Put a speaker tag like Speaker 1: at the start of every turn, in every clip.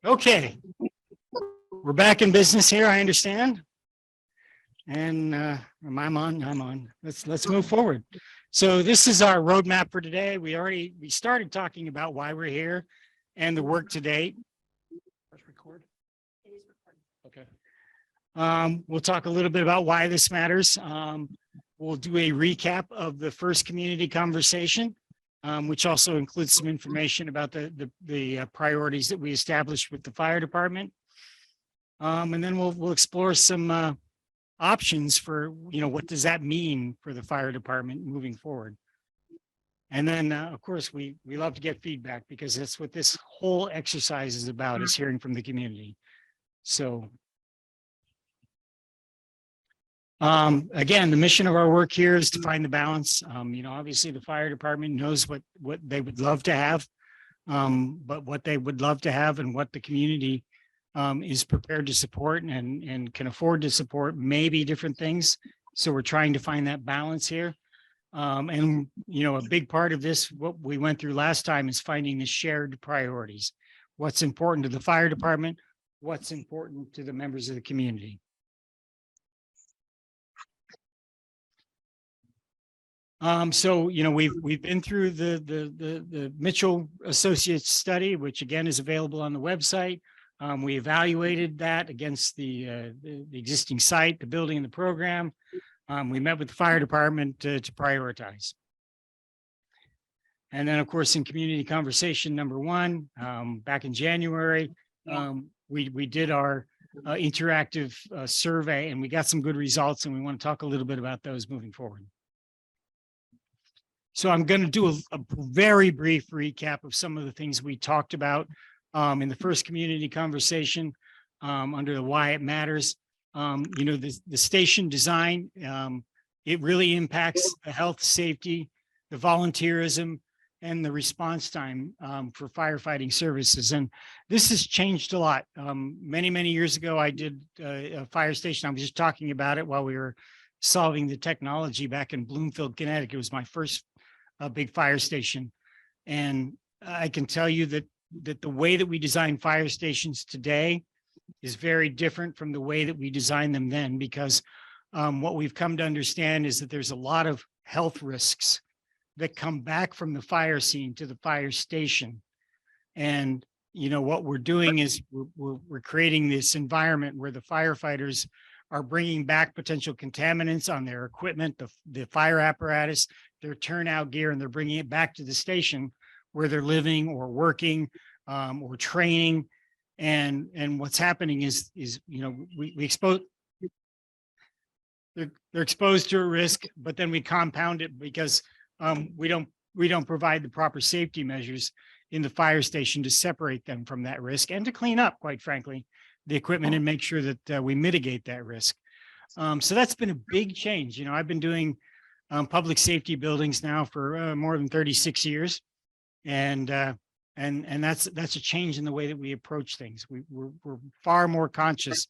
Speaker 1: Okay, we're back in business here, I understand. And I'm on. Let's move forward. So this is our roadmap for today. We started talking about why we're here and the work to date. Record. Okay. We'll talk a little bit about why this matters. We'll do a recap of the first community conversation, which also includes some information about the priorities that we established with the fire department. And then we'll explore some options for, what does that mean for the fire department moving forward? And then, of course, we love to get feedback because that's what this whole exercise is about, is hearing from the community. So again, the mission of our work here is to find the balance. Obviously the fire department knows what they would love to have, but what they would love to have and what the community is prepared to support and can afford to support may be different things. So we're trying to find that balance here. And a big part of this, what we went through last time, is finding the shared priorities. What's important to the fire department, what's important to the members of the community. So we've been through the Mitchell Associates study, which again is available on the website. We evaluated that against the existing site, the building, and the program. We met with the fire department to prioritize. And then, of course, in community conversation number one, back in January, we did our interactive survey, and we got some good results, and we want to talk a little bit about those moving forward. So I'm going to do a very brief recap of some of the things we talked about in the first community conversation under the why it matters. The station design, it really impacts the health, safety, the volunteerism, and the response time for firefighting services. And this has changed a lot. Many years ago, I did a fire station. I was just talking about it while we were solving the technology back in Bloomfield, Connecticut. It was my first big fire station. And I can tell you that the way that we design fire stations today is very different from the way that we designed them then, because what we've come to understand is that there's a lot of health risks that come back from the fire scene to the fire station. And, what we're doing is we're creating this environment where the firefighters are bringing back potential contaminants on their equipment, the fire apparatus, their turnout gear, and they're bringing it back to the station where they're living or working or training. And what's happening is we expose, they're exposed to a risk, but then we compound it because we don't provide the proper safety measures in the fire station to separate them from that risk and to clean up, quite frankly, the equipment and make sure that we mitigate that risk. So that's been a big change. I've been doing public safety buildings now for more than 36 years. And that's a change in the way that we approach things. We're far more conscious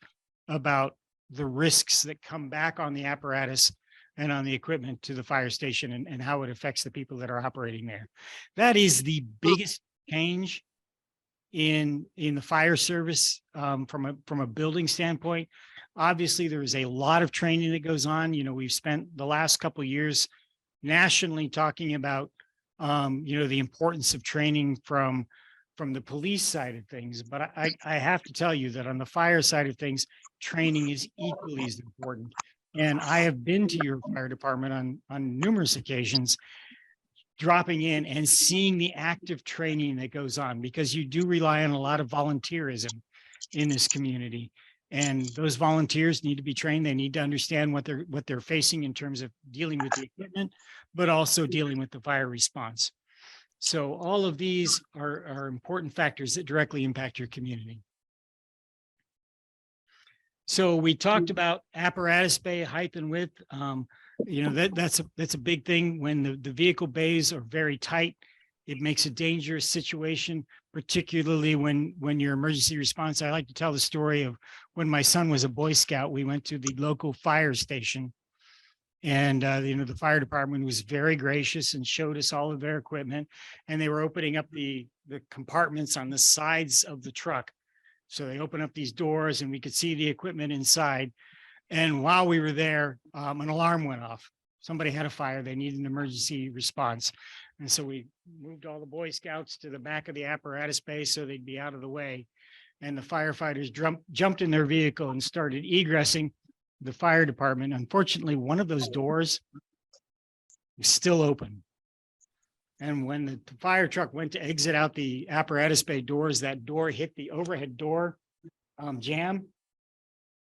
Speaker 1: about the risks that come back on the apparatus and on the equipment to the fire station and how it affects the people that are operating there. That is the biggest change in the fire service from a building standpoint. Obviously, there is a lot of training that goes on. We've spent the last couple of years nationally talking about the importance of training from the police side of things. But I have to tell you that on the fire side of things, training is equally as important. And I have been to your fire department on numerous occasions, dropping in and seeing the active training that goes on, because you do rely on a lot of volunteerism in this community. And those volunteers need to be trained. They need to understand what they're facing in terms of dealing with the equipment, but also dealing with the fire response. So all of these are important factors that directly impact your community. So we talked about apparatus bay height and width. That's a big thing. When the vehicle bays are very tight, it makes a dangerous situation, particularly when your emergency response. I like to tell the story of when my son was a Boy Scout. We went to the local fire station, And, the fire department was very gracious and showed us all of their equipment. And they were opening up the compartments on the sides of the truck. So they opened up these doors and we could see the equipment inside. And while we were there, an alarm went off. Somebody had a fire. They needed an emergency response. And so we moved all the Boy Scouts to the back of the apparatus bay so they'd be out of the way. And the firefighters jumped in their vehicle and started egressing the fire department. Unfortunately, one of those doors was still open. And when the fire truck went to exit out the apparatus bay doors, that door hit the overhead door jamb.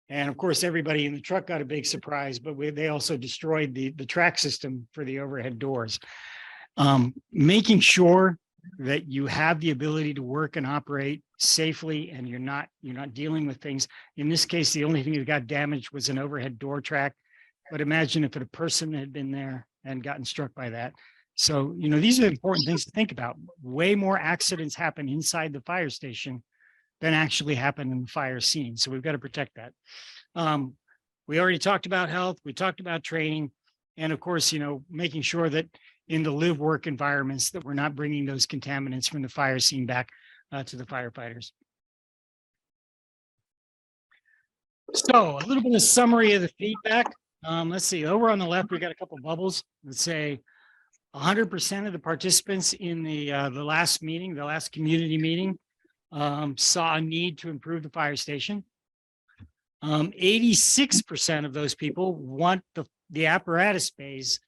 Speaker 1: And of course, everybody in the truck got a big surprise, but they also destroyed the track system for the overhead doors. Making sure that you have the ability to work and operate safely and you're not dealing with things. In this case, the only thing that got damaged was an overhead door track. But imagine if a person had been there and gotten struck by that. So, these are important things to think about. Way more accidents happen inside the fire station than actually happen in the fire scene. So we've got to protect that. We already talked about health. We talked about training. And of course, making sure that in the live work environments that we're not bringing those contaminants from the fire scene back to the firefighters. So a little bit of summary of the feedback. Let's see, over on the left, we got a couple of bubbles. Let's say 100% of the participants in the last meeting, the last community meeting, saw a need to improve the fire station. 86% of those people want the apparatus bays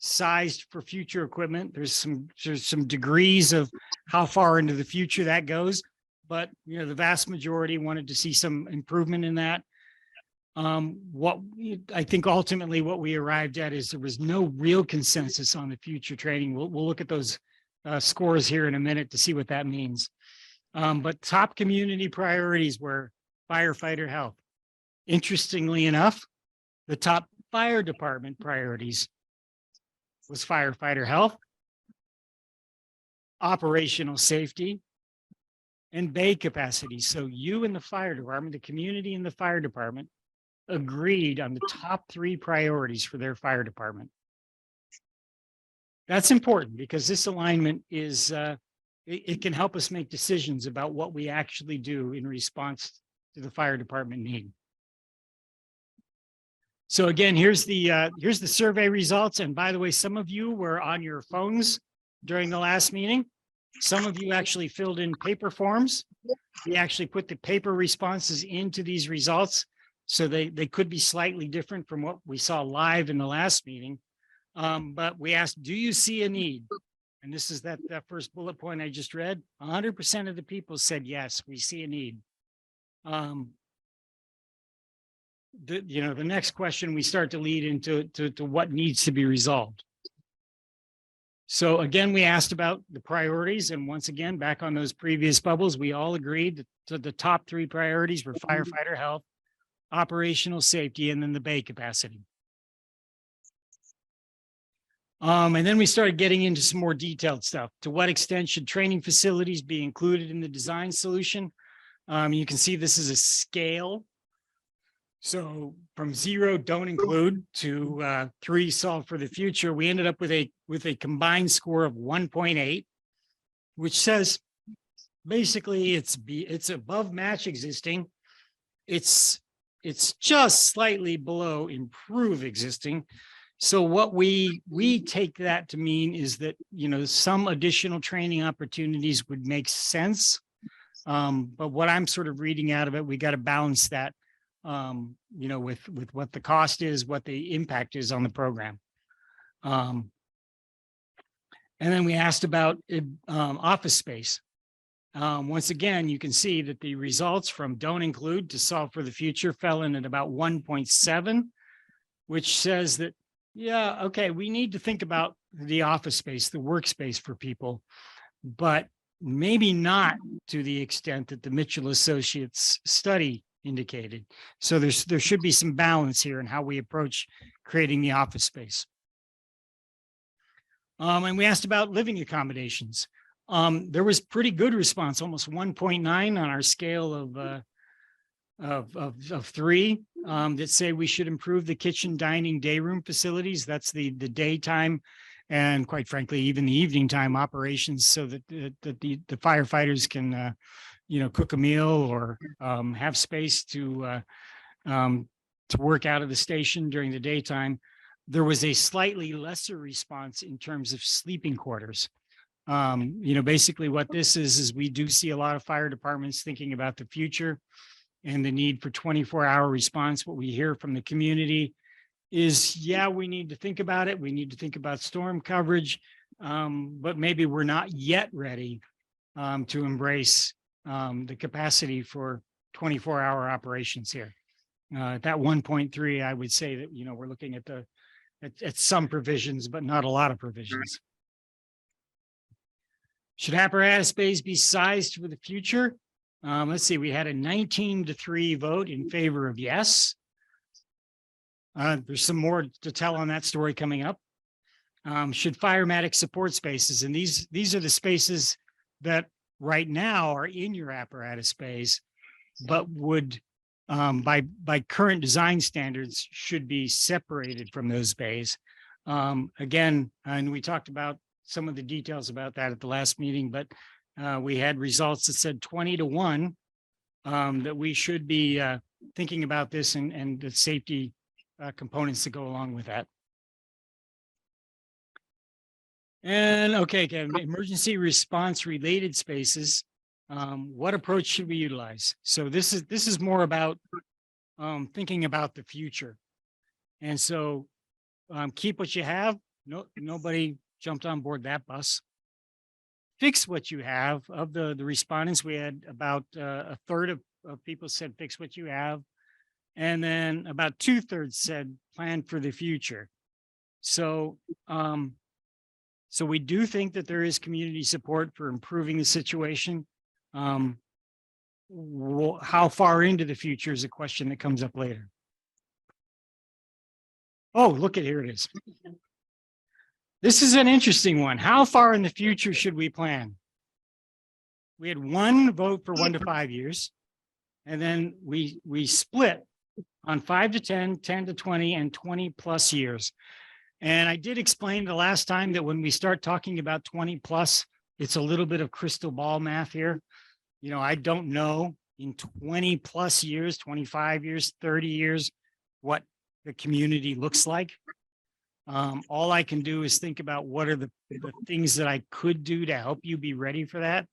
Speaker 1: sized for future equipment. There's some degrees of how far into the future that goes, but the vast majority wanted to see some improvement in that. What I think ultimately what we arrived at is there was no real consensus on the future training. We'll look at those scores here in a minute to see what that means. But top community priorities were firefighter health. Interestingly enough, the top fire department priorities was firefighter health, operational safety, and bay capacity. So you and the fire department, the community and the fire department agreed on the top 3 priorities for their fire department. That's important because this alignment is, it can help us make decisions about what we actually do in response to the fire department need. So again, here's the survey results. And by the way, some of you were on your phones during the last meeting. Some of you actually filled in paper forms. We actually put the paper responses into these results. So they could be slightly different from what we saw live in the last meeting. But we asked, do you see a need? And this is that first bullet point I just read. 100% of the people said, yes, we see a need. The next question we start to lead into what needs to be resolved. So again, we asked about the priorities, and once again, back on those previous bubbles, we all agreed to the top 3 priorities were firefighter health, operational safety, and then the bay capacity. And then we started getting into some more detailed stuff. To what extent should training facilities be included in the design solution? You can see this is a scale. So from 0, don't include, to 3, solve for the future, we ended up with a combined score of 1.8, which says basically it's above match existing. It's just slightly below improve existing. So what we take that to mean is that, some additional training opportunities would make sense. But what I'm sort of reading out of it, we got to balance that, with what the cost is, what the impact is on the program. And then we asked about office space. Once again, you can see that the results from don't include to solve for the future fell in at about 1.7, which says that, yeah, okay, we need to think about the office space, the workspace for people, but maybe not to the extent that the Mitchell Associates study indicated. So there should be some balance here in how we approach creating the office space. And we asked about living accommodations. There was pretty good response, almost 1.9 on our scale of three that say we should improve the kitchen, dining, day room facilities. That's the daytime and quite frankly, even the evening time operations so that the firefighters can, cook a meal or have space to work out of the station during the daytime. There was a slightly lesser response in terms of sleeping quarters. Basically what this is we do see a lot of fire departments thinking about the future and the need for 24-hour response. What we hear from the community is, yeah, we need to think about it. We need to think about storm coverage, but maybe we're not yet ready to embrace the capacity for 24-hour operations here. At that 1.3, I would say that, we're looking at some provisions, but not a lot of provisions. Should apparatus bays be sized for the future? Let's see, we had a 19-3 vote in favor of yes. There's some more to tell on that story coming up. Should firematic support spaces, and these are the spaces that right now are in your apparatus bays, but would by current design standards should be separated from those bays. Again, and we talked about some of the details about that at the last meeting, but we had results that said 20-1 that we should be thinking about this and the safety components that go along with that. And okay, emergency response related spaces. What approach should we utilize? So this is more about thinking about the future. And so keep what you have. Nobody jumped on board that bus. Fix what you have. Of the respondents, we had about a third of people said fix what you have. And then about 2/3 said plan for the future. So, so we do think that there is community support for improving the situation. How far into the future is a question that comes up later. Oh, look at here it is. This is an interesting one. How far in the future should we plan? We had one vote for 1 to 5 years, and then we split on 5 to 10, 10 to 20, and 20+ years. And I did explain the last time that when we start talking about 20+, it's a little bit of crystal ball math here. I don't know in 20+ years, 25 years, 30 years, what the community looks like. All I can do is think about what are the things that I could do to help you be ready for that.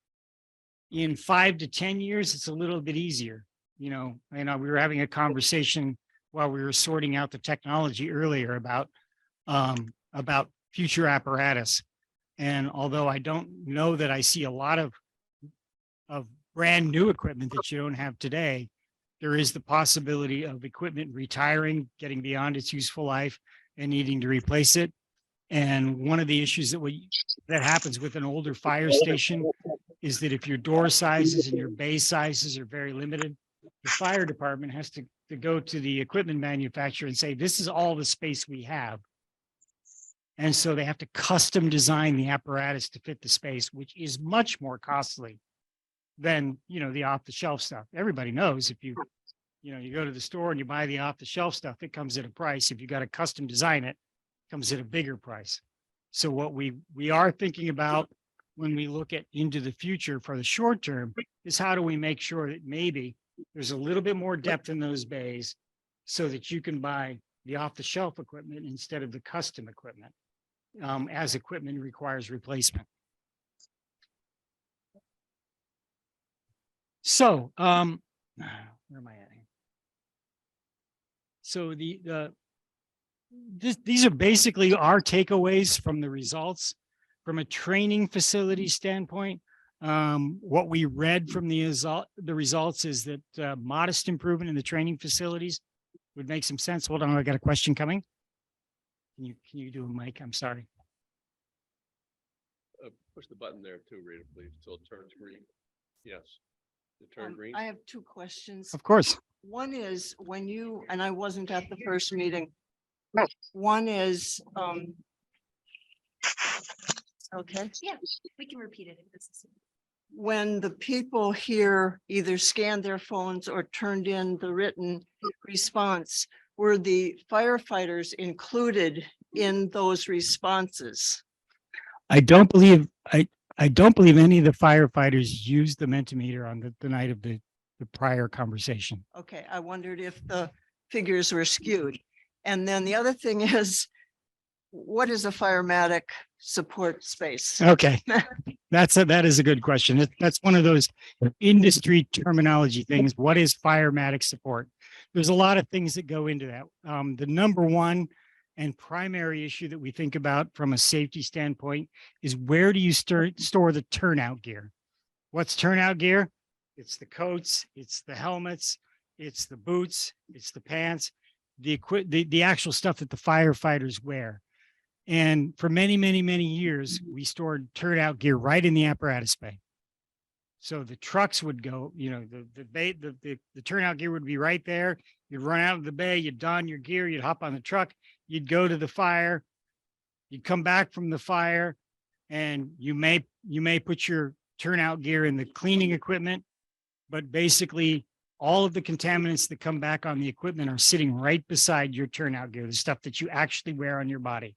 Speaker 1: In 5 to 10 years, it's a little bit easier. We were having a conversation while we were sorting out the technology earlier about future apparatus. And although I don't know that I see a lot of brand new equipment that you don't have today, there is the possibility of equipment retiring, getting beyond its useful life, and needing to replace it. And one of the issues that happens with an older fire station is that if your door sizes and your bay sizes are very limited, the fire department has to go to the equipment manufacturer and say, this is all the space we have. And so they have to custom design the apparatus to fit the space, which is much more costly than, the off-the-shelf stuff. Everybody knows if you go to the store and you buy the off-the-shelf stuff, it comes at a price. If you got to custom design it, it comes at a bigger price. So what we are thinking about when we look into the future for the short term is how do we make sure that maybe there's a little bit more depth in those bays so that you can buy the off-the-shelf equipment instead of the custom equipment, as equipment requires replacement. So, where am I at? So these are basically our takeaways from the results. From a training facility standpoint, what we read from the results is that modest improvement in the training facilities would make some sense. Hold on, I got a question coming. Can you do a mic? I'm sorry.
Speaker 2: Push the button there too, Rita, please, until it turns green. Yes. It turned green.
Speaker 3: I have two questions.
Speaker 1: Of course.
Speaker 3: One is when and I wasn't at the first meeting. One is, okay.
Speaker 4: Yeah, we can repeat it if this is.
Speaker 3: when the people here either scanned their phones or turned in the written response, were the firefighters included in those responses?
Speaker 1: I don't believe, I don't believe any of the firefighters used the Mentimeter on the night of the prior conversation.
Speaker 3: Okay, I wondered if the figures were skewed. And then the other thing is, what is a firematic support space?
Speaker 1: Okay, that is a good question. That's one of those industry terminology things. What is firematic support? There's a lot of things that go into that. The number one and primary issue that we think about from a safety standpoint is, where do you store the turnout gear? What's turnout gear? It's the coats, it's the helmets, it's the boots, it's the pants, the actual stuff that the firefighters wear. And for many, many, many years, we stored turnout gear right in the apparatus bay. So the trucks would go, the turnout gear would be right there. You'd run out of the bay, you'd don your gear, you'd hop on the truck, you'd go to the fire, you'd come back from the fire, and you may put your turnout gear in the cleaning equipment, but basically all of the contaminants that come back on the equipment are sitting right beside your turnout gear, the stuff that you actually wear on your body.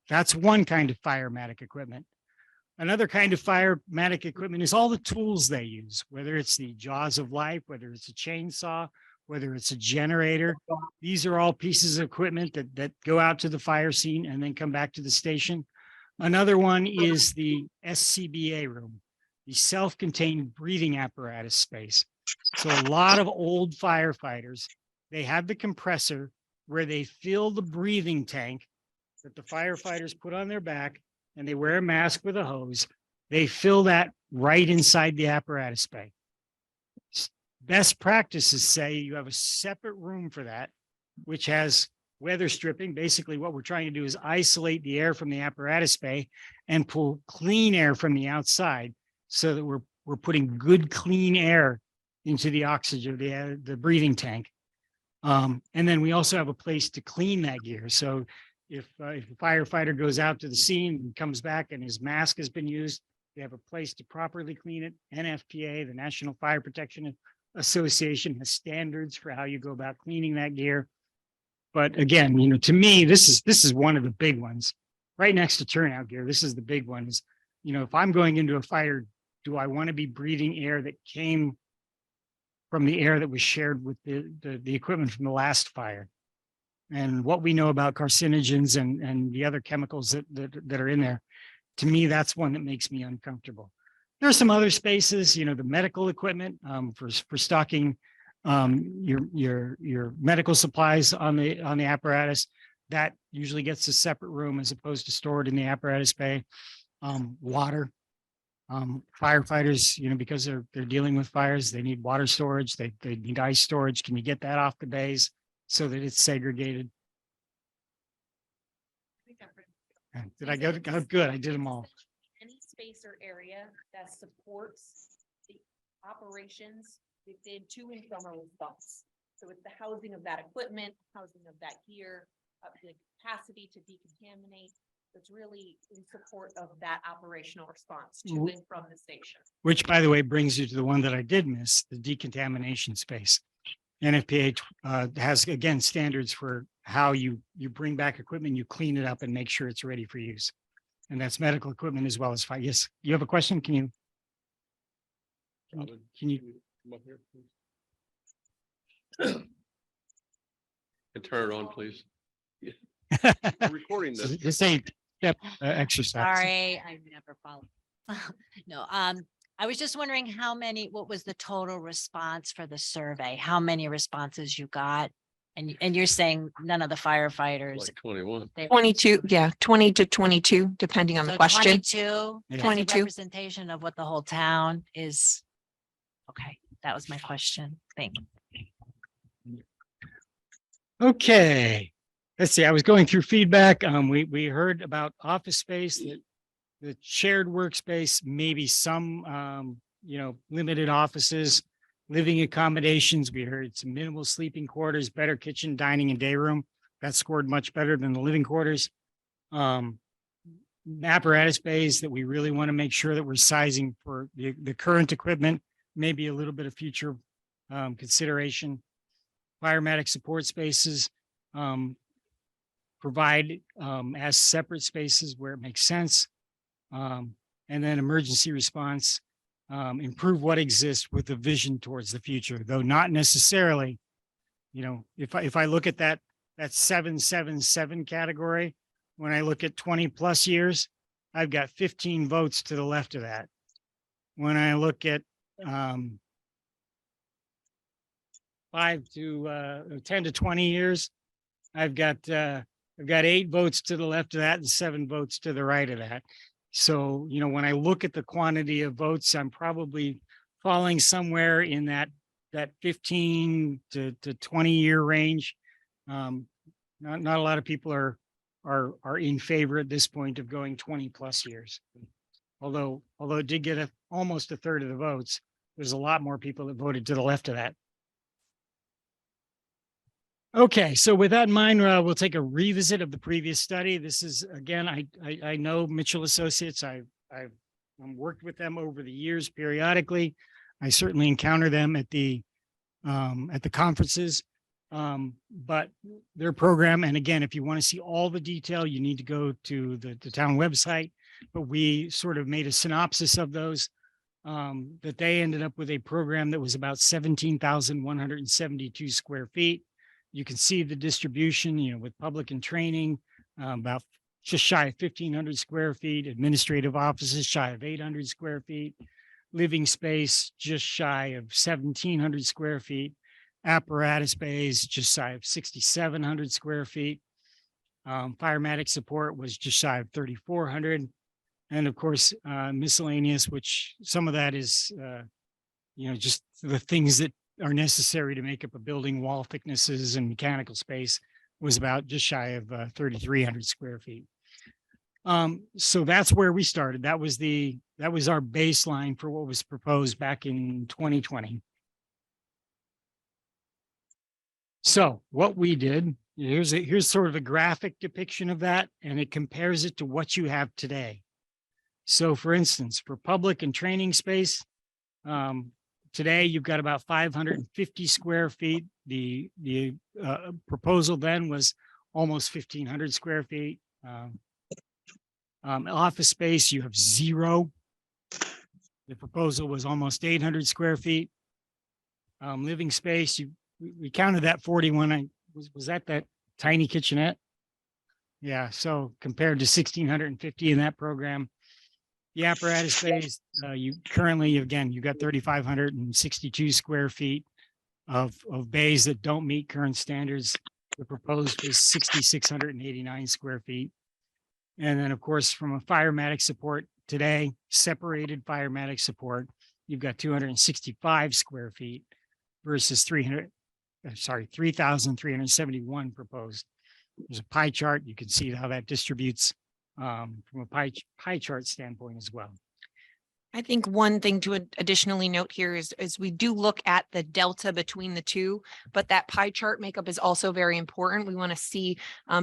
Speaker 1: That's one kind of firematic equipment. Another kind of firematic equipment is all the tools they use, whether it's the jaws of life, whether it's a chainsaw, whether it's a generator. These are all pieces of equipment that go out to the fire scene and then come back to the station. Another one is the SCBA room, the self-contained breathing apparatus space. So a lot of old firefighters, they have the compressor where they fill the breathing tank that the firefighters put on their back, and they wear a mask with a hose. They fill that right inside the apparatus bay. Best practices say you have a separate room for that, which has weather stripping. Basically, what we're trying to do is isolate the air from the apparatus bay and pull clean air from the outside, so that we're putting good, clean air into the oxygen, the breathing tank. And then we also have a place to clean that gear. So if a firefighter goes out to the scene and comes back and his mask has been used, we have a place to properly clean it. NFPA, the National Fire Protection Association, has standards for how you go about cleaning that gear. But again, to me, this is one of the big ones. Right next to turnout gear, this is the big one. Is, if I'm going into a fire, do I want to be breathing air that came from the air that was shared with the equipment from the last fire? And what we know about carcinogens and the other chemicals that are in there, to me, that's one that makes me uncomfortable. There are some other spaces, the medical equipment for stocking your medical supplies on the apparatus. That usually gets a separate room as opposed to stored in the apparatus bay. Water, firefighters, because they're dealing with fires, they need water storage, they need ice storage. Can you get that off the bays so that it's segregated? Did I go? Oh, good. I did them all.
Speaker 4: Any space or area that supports the operations within to and from a response. So it's the housing of that equipment, housing of that gear, the capacity to decontaminate. It's really in support of that operational response to and from the station.
Speaker 1: Which, by the way, brings you to the one that I did miss, the decontamination space. NFPA has, again, standards for how you bring back equipment, you clean it up and make sure it's ready for use. And that's medical equipment as well as fire. Yes, you have a question? Can you
Speaker 2: Come up here, please? And turn it on, please. We're recording this.
Speaker 1: This ain't step exercise.
Speaker 5: Sorry, I never follow. No, I was just wondering what was the total response for the survey? How many responses you got? And you're saying none of the firefighters.
Speaker 2: Like 21.
Speaker 6: 22, yeah, 20 to 22, depending on the question.
Speaker 5: 22.
Speaker 1: Yeah.
Speaker 6: 22.
Speaker 5: Representation of what the whole town is. Okay, that was my question. Thank you.
Speaker 1: Okay, let's see. I was going through feedback. We heard about office space, the shared workspace, maybe some limited offices, living accommodations. We heard some minimal sleeping quarters, better kitchen, dining, and day room. That scored much better than the living quarters. apparatus bays that we really want to make sure that we're sizing for the current equipment, maybe a little bit of future consideration. Firematic support spaces, provide as separate spaces where it makes sense. And then emergency response, improve what exists with a vision towards the future, though not necessarily, if I look at that 777 category, when I look at 20 plus years, I've got 15 votes to the left of that. When I look at 10 to 20 years, I've got 8 votes to the left of that and 7 votes to the right of that. So, when I look at the quantity of votes, I'm probably falling somewhere in that 15 to 20 year range. Not a lot of people are in favor at this point of going 20 plus years. Although it did get almost a third of the votes, there's a lot more people that voted to the left of that. Okay, so with that in mind, we'll take a revisit of the previous study. This is, again, I know Mitchell Associates. I've worked with them over the years periodically. I certainly encounter them at the conferences. But their program, and again, if you want to see all the detail, you need to go to the town website. But we sort of made a synopsis of those, that they ended up with a program that was about 17,172 square feet. You can see the distribution, with public and training, about just shy of 1,500 square feet, administrative offices shy of 800 square feet, living space just shy of 1,700 square feet, apparatus bays just shy of 6,700 square feet. Firematic support was just shy of 3,400. And of course, miscellaneous, which some of that is, just the things that are necessary to make up a building, wall thicknesses and mechanical space, was about just shy of 3,300 square feet. So that's where we started. That was our baseline for what was proposed back in 2020. So what we did, here's sort of a graphic depiction of that, and it compares it to what you have today. So for instance, for public and training space, today you've got about 550 square feet. The proposal then was almost 1,500 square feet. Office space, you have 0. The proposal was almost 800 square feet. Living space, we counted that 41. Was that tiny kitchenette? Yeah. So compared to 1,650 in that program, the apparatus space, you currently, again, you got 3,562 square feet of bays that don't meet current standards. The proposed was 6,689 square feet. And then, of course, from a firematic support today, separated firematic support, you've got 265 square feet versus 3,371 proposed. There's a pie chart. You can see how that distributes from a pie chart standpoint as well.
Speaker 6: I think one thing to additionally note here is we do look at the delta between the two, but that pie chart makeup is also very important. We want to see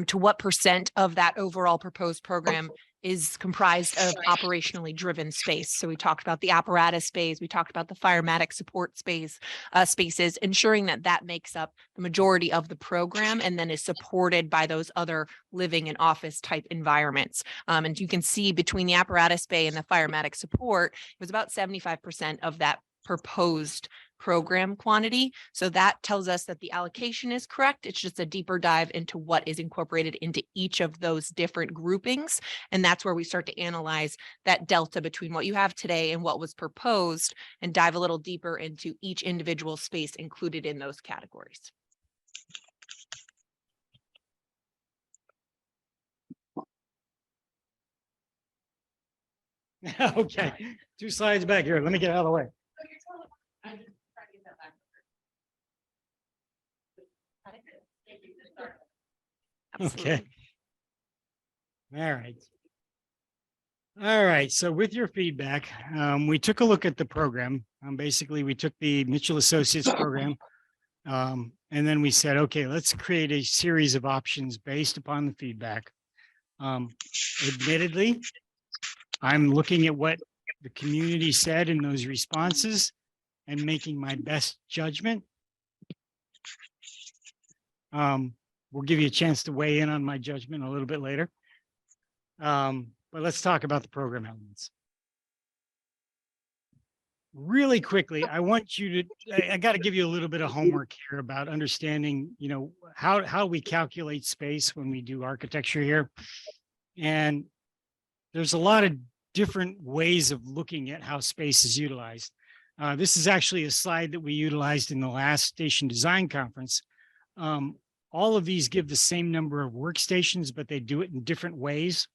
Speaker 6: to what % of that overall proposed program is comprised of operationally driven space. So we talked about the apparatus space, we talked about the firematic support spaces, ensuring that makes up the majority of the program and then is supported by those other living and office type environments. And you can see between the apparatus bay and the firematic support, it was about 75% of that proposed program quantity. So that tells us that the allocation is correct. It's just a deeper dive into what is incorporated into each of those different groupings. And that's where we start to analyze that delta between what you have today and what was proposed and dive a little deeper into each individual space included in those categories.
Speaker 1: Okay, 2 slides back here. Let me get out of the way. Okay. All right. All right. So with your feedback, we took a look at the program. Basically, we took the Mitchell Associates program, and then we said, okay, let's create a series of options based upon the feedback. Admittedly, I'm looking at what the community said in those responses and making my best judgment. We'll give you a chance to weigh in on my judgment a little bit later. But let's talk about the program elements. Really quickly, I want you to, I got to give you a little bit of homework here about understanding, you know, how we calculate space when we do architecture here. And there's a lot of different ways of looking at how space is utilized. This is actually a slide that we utilized in the last station design conference. All of these give the same number of workstations, but they do it in different ways.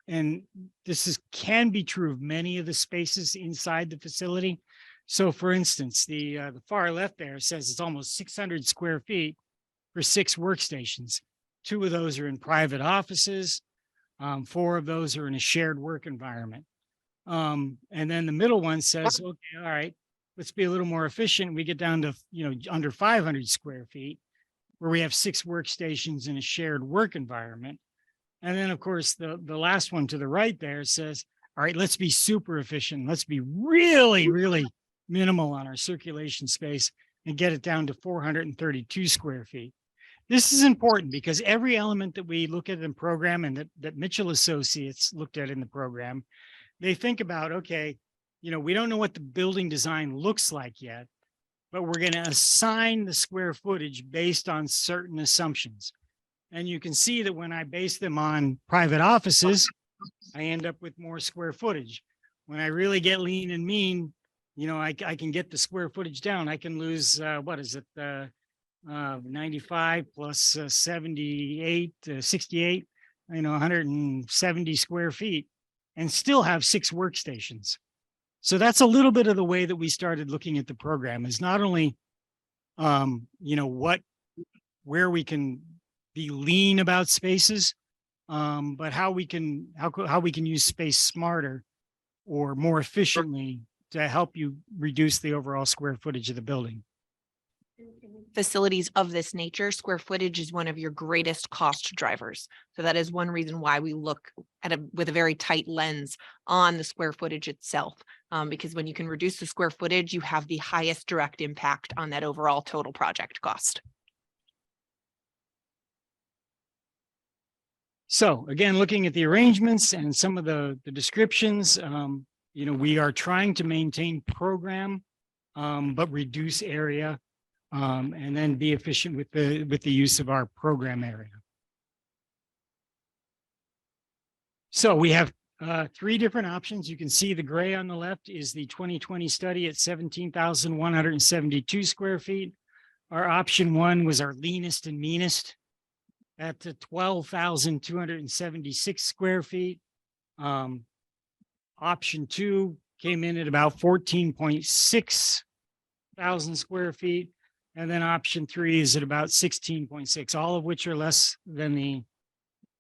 Speaker 1: And this can be true of many of the spaces inside the facility. So for instance, the far left there says it's almost 600 square feet for 6 workstations. 2 of those are in private offices. 4 of those are in a shared work environment. And then the middle one says, okay, all right, let's be a little more efficient. We get down to, you know, under 500 square feet where we have 6 workstations in a shared work environment. And then of course, the last one to the right there says, all right, let's be super efficient. Let's be really, really minimal on our circulation space and get it down to 432 square feet. This is important because every element that we look at in the program and that Mitchell Associates looked at in the program, they think about, okay, you know, we don't know what the building design looks like yet, but we're going to assign the square footage based on certain assumptions. And you can see that when I base them on private offices, I end up with more square footage. When I really get lean and mean, you know, I can get the square footage down. I can lose, what is it, 95 plus 78, 68, you know, 170 square feet and still have 6 workstations. So that's a little bit of the way that we started looking at the program, is not only, you know, where we can be lean about spaces, but how we can use space smarter or more efficiently to help you reduce the overall square footage of the building.
Speaker 6: Facilities of this nature, square footage is one of your greatest cost drivers. So that is one reason why we look at with a very tight lens on the square footage itself. Because when you can reduce the square footage, you have the highest direct impact on that overall total project cost.
Speaker 1: So again, looking at the arrangements and some of the descriptions, you know, we are trying to maintain program, but reduce area, and then be efficient with the use of our program area. So we have 3 different options. You can see the gray on the left is the 2020 study at 17,172 square feet. Our option 1 was our leanest and meanest at 12,276 square feet. Option 2 came in at about 14.6 thousand square feet. And then option 3 is at about 16.6, all of which are less than the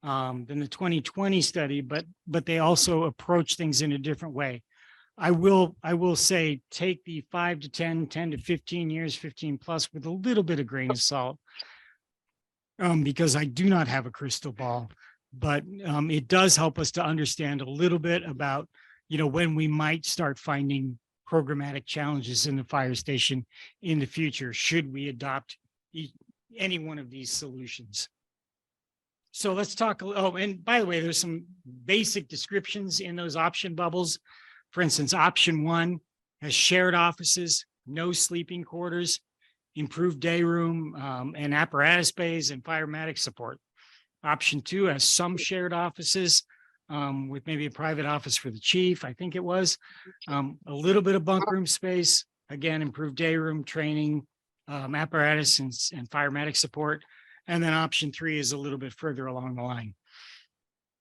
Speaker 1: 2020 study, but they also approach things in a different way. I will say take the 5 to 10, 10 to 15 years, 15 plus with a little bit of grain of salt. Because I do not have a crystal ball, but it does help us to understand a little bit about, you know, when we might start finding programmatic challenges in the fire station in the future, should we adopt any one of these solutions. So let's talk. Oh, and by the way, there's some basic descriptions in those option bubbles. For instance, option 1 has shared offices, no sleeping quarters, improved day room, and apparatus bays and firematic support. Option 2 has some shared offices with maybe a private office for the chief, I think it was. A little bit of bunk room space, again, improved day room, training, apparatus and firematic support. And then option 3 is a little bit further along the line.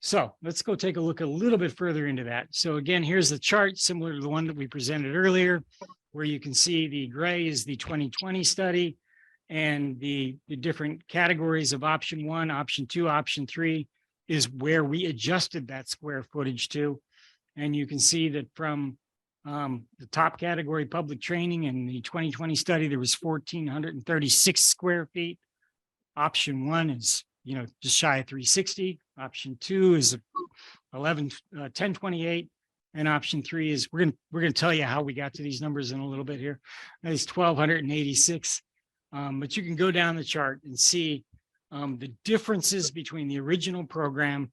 Speaker 1: So let's go take a look a little bit further into that. So again, here's the chart similar to the one that we presented earlier, where you can see the gray is the 2020 study and the different categories of option 1, option 2, option 3 is where we adjusted that square footage to. And you can see that from the top category, public training, in the 2020 study, there was 1,436 square feet. Option 1 is just shy of 360. Option 2 is 1028. And option 3 is, we're going to tell you how we got to these numbers in a little bit here. That is 1286. But you can go down the chart and see the differences between the original program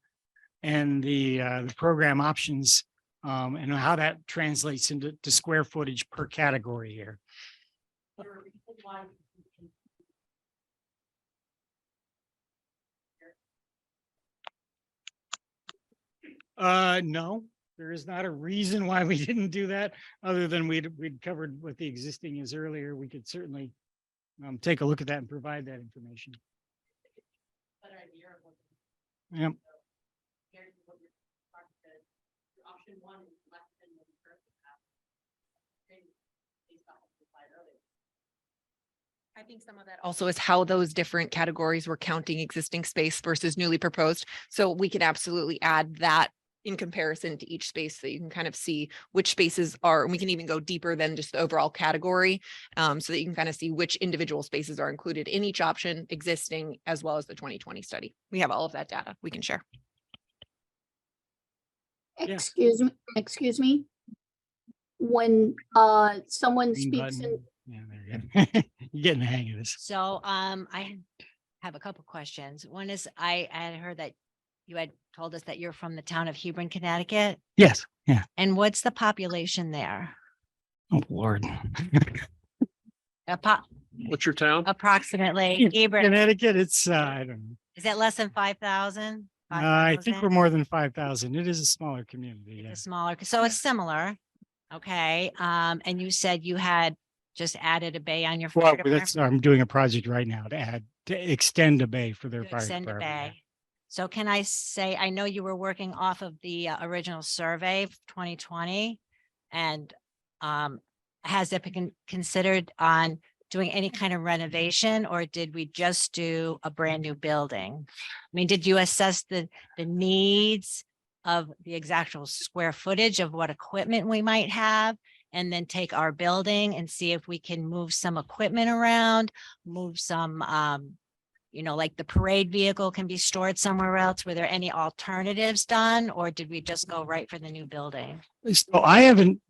Speaker 1: and the program options, and how that translates into square footage per category here. No, there is not a reason why we didn't do that, other than we'd covered what the existing is earlier. We could certainly take a look at that and provide that information. Yep.
Speaker 4: Option 1 is less than what we currently have. Based on what we applied earlier.
Speaker 6: I think some of that also is how those different categories were counting existing space versus newly proposed. So we can absolutely add that in comparison to each space, so you can kind of see which spaces are, and we can even go deeper than just the overall category, so that you can kind of see which individual spaces are included in each option existing, as well as the 2020 study. We have all of that data we can share.
Speaker 1: Yeah.
Speaker 7: Excuse me. When someone
Speaker 1: Green
Speaker 7: speaks
Speaker 1: button.
Speaker 7: in,
Speaker 1: Yeah, there you go. You're getting the hang of this.
Speaker 5: So I have a couple questions. One is, I had heard that you had told us that you're from the town of Hebron, Connecticut.
Speaker 1: Yes. Yeah.
Speaker 5: And what's the population there?
Speaker 1: Oh, Lord.
Speaker 2: What's your town?
Speaker 5: Approximately. Hebron,
Speaker 1: Connecticut, it's, I don't know.
Speaker 5: is it less than 5,000?
Speaker 1: I think we're more than 5,000. It is a smaller community. Yeah.
Speaker 5: It's smaller, so it's similar. Okay, and you said you had just added a bay on your.
Speaker 1: Well,
Speaker 5: fire
Speaker 1: that's,
Speaker 5: department
Speaker 1: I'm doing a project right now to extend a bay for their
Speaker 5: to
Speaker 1: fire
Speaker 5: extend a
Speaker 1: department.
Speaker 5: bay. So can I say, I know you were working off of the original survey of 2020, and has it been considered on doing any kind of renovation, or did we just do a brand new building? I mean, did you assess the needs of the exact square footage of what equipment we might have, and then take our building and see if we can move some equipment around, move some, like the parade vehicle can be stored somewhere else? Were there any alternatives done, or did we just go right for the new building?
Speaker 1: So I haven't,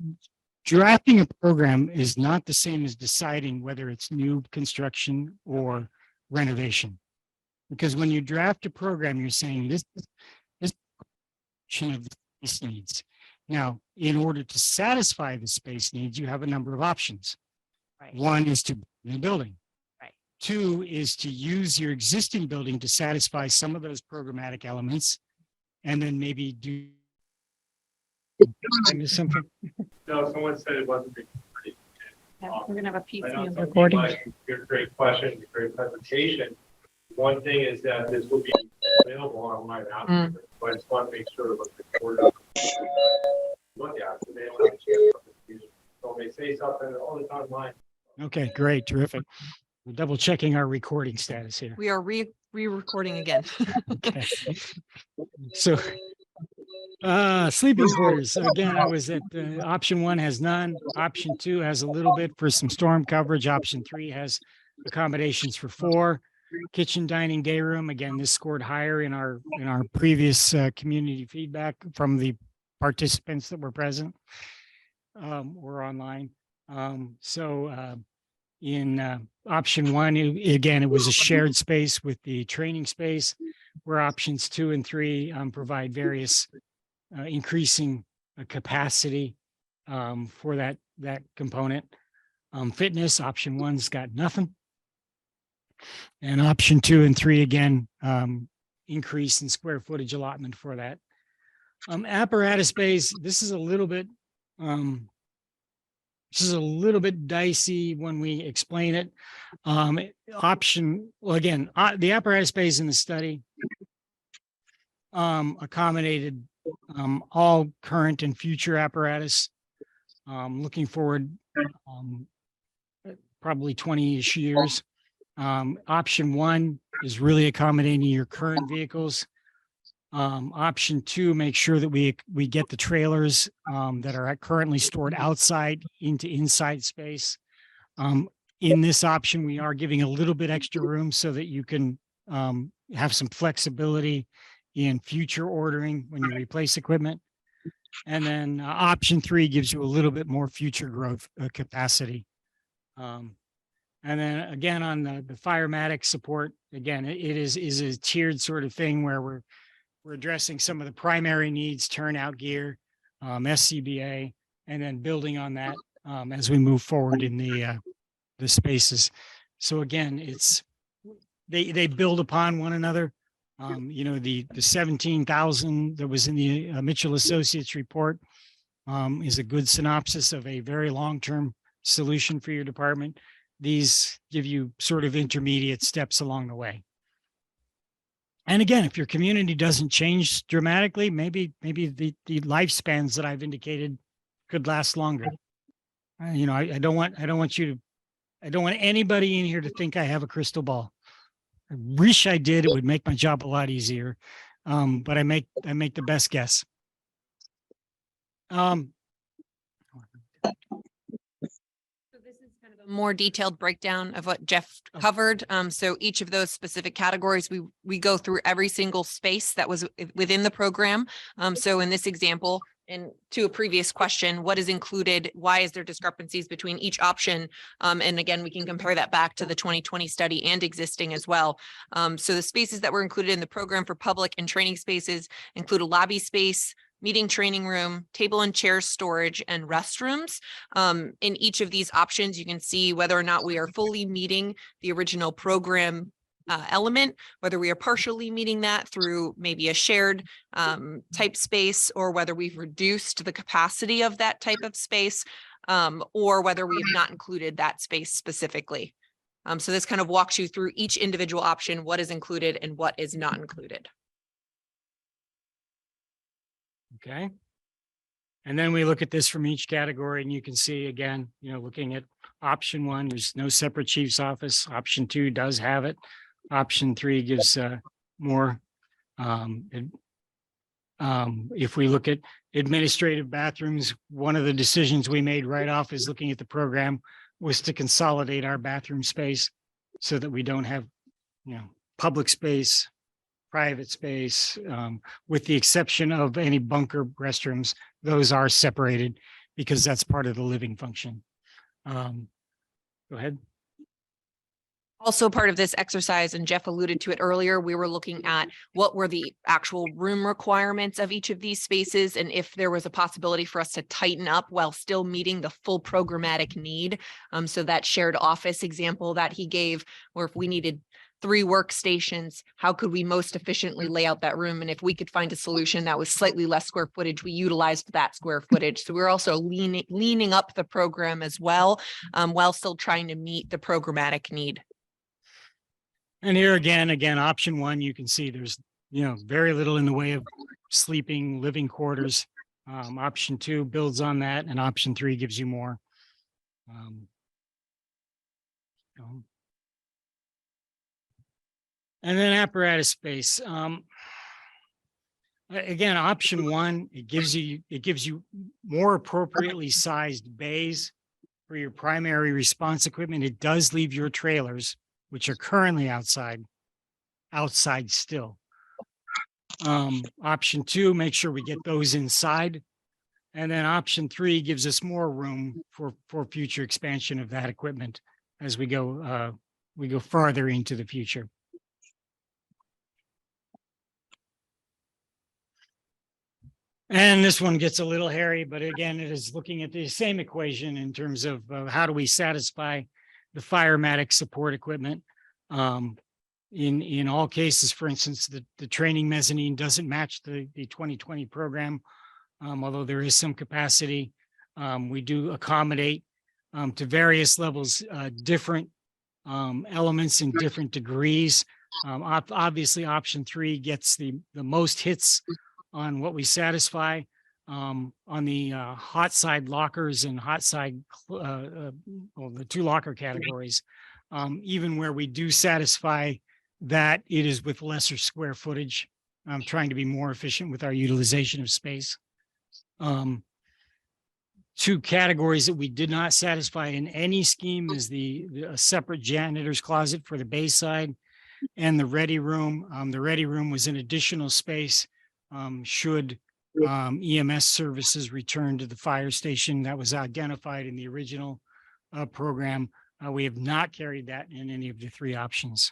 Speaker 1: drafting a program is not the same as deciding whether it's new construction or renovation. Because when you draft a program, you're saying this of the space needs. Now, in order to satisfy the space needs, you have a number of options.
Speaker 5: Right.
Speaker 1: One is to build a building.
Speaker 5: Right.
Speaker 1: 2 is to use your existing building to satisfy some of those programmatic elements, and then maybe do. I missed something.
Speaker 8: No, someone said it wasn't being pretty.
Speaker 6: We're gonna have a piece
Speaker 8: I know
Speaker 6: of
Speaker 8: some people
Speaker 6: recording.
Speaker 8: like your great question, great presentation. One thing is that this will be available online after, but I just want to make sure it was recorded. Look at it, they don't have a chance of confusion. So they say something, oh, it's online.
Speaker 1: Okay, great, terrific. We're double checking our recording status here.
Speaker 6: We are re-recording again.
Speaker 1: Okay. So, sleeping quarters. So again, I was at option 1 has none. Option 2 has a little bit for some storm coverage. Option 3 has accommodations for 4. Kitchen, dining, day room. Again, this scored higher in our previous community feedback from the participants that were present or online. In option 1, again, it was a shared space with the training space, where options 2 and 3 provide various increasing capacity for that component. Fitness, option 1's got nothing. And option 2 and 3, again, increase in square footage allotment for that. Apparatus space, this is a little bit dicey when we explain it. The apparatus space in the study accommodated all current and future apparatus. Looking forward, probably 20-ish years. Option 1 is really accommodating your current vehicles. Option 2, make sure that we get the trailers that are currently stored outside into inside space. In this option, we are giving a little bit extra room so that you can have some flexibility in future ordering when you replace equipment. And then option 3 gives you a little bit more future growth capacity. And then again, on the firematic support, again, it is a tiered sort of thing where we're addressing some of the primary needs, turnout gear, SCBA, and then building on that as we move forward in the spaces. So again, they build upon one another. You know, the 17,000 that was in the Mitchell Associates report is a good synopsis of a very long-term solution for your department. These give you sort of intermediate steps along the way. And again, if your community doesn't change dramatically, maybe the lifespans that I've indicated could last longer. You know, I don't want anybody in here to think I have a crystal ball. I wish I did. It would make my job a lot easier. But I make the best guess.
Speaker 6: More detailed breakdown of what Jeff covered. So each of those specific categories, we go through every single space that was within the program. So in this example, and to a previous question, what is included? Why is there discrepancies between each option? And again, we can compare that back to the 2020 study and existing as well. So the spaces that were included in the program for public and training spaces include a lobby space, meeting training room, table and chair storage, and restrooms. In each of these options, you can see whether or not we are fully meeting the original program element, whether we are partially meeting that through maybe a shared type space, or whether we've reduced the capacity of that type of space, or whether we have not included that space specifically. So this kind of walks you through each individual option, what is included and what is not included.
Speaker 1: Okay. And then we look at this from each category, and you can see again, you know, looking at option 1, there's no separate chief's office. Option 2 does have it. Option 3 gives more. If we look at administrative bathrooms, one of the decisions we made right off is looking at the program was to consolidate our bathroom space so that we don't have, you know, public space, private space, with the exception of any bunker restrooms. Those are separated because that's part of the living function. Go ahead.
Speaker 6: Also part of this exercise, and Jeff alluded to it earlier, we were looking at what were the actual room requirements of each of these spaces, and if there was a possibility for us to tighten up while still meeting the full programmatic need. So that shared office example that he gave, or if we needed 3 workstations, how could we most efficiently lay out that room? And if we could find a solution that was slightly less square footage, we utilized that square footage. So we're also leaning up the program as well, while still trying to meet the programmatic need.
Speaker 1: And here again, option 1, you can see there's, you know, very little in the way of sleeping, living quarters. Option 2 builds on that, and option 3 gives you more. And then apparatus space. Again, option 1, it gives you more appropriately sized bays for your primary response equipment. It does leave your trailers, which are currently outside still. Option 2, make sure we get those inside. And then option 3 gives us more room for future expansion of that equipment as we go farther into the future. And this one gets a little hairy, but again, it is looking at the same equation in terms of how do we satisfy the firematic support equipment. In all cases, for instance, the training mezzanine doesn't match the 2020 program, although there is some capacity. We do accommodate to various levels, different elements in different degrees. Obviously, option 3 gets the most hits on what we satisfy. On the hot side lockers and hot side, well, the 2 locker categories, even where we do satisfy that, it is with lesser square footage. I'm trying to be more efficient with our utilization of space. 2 categories that we did not satisfy in any scheme is a separate janitor's closet for the bay side, and the ready room. The ready room was an additional space should EMS services return to the fire station that was identified in the original program. We have not carried that in any of the three options.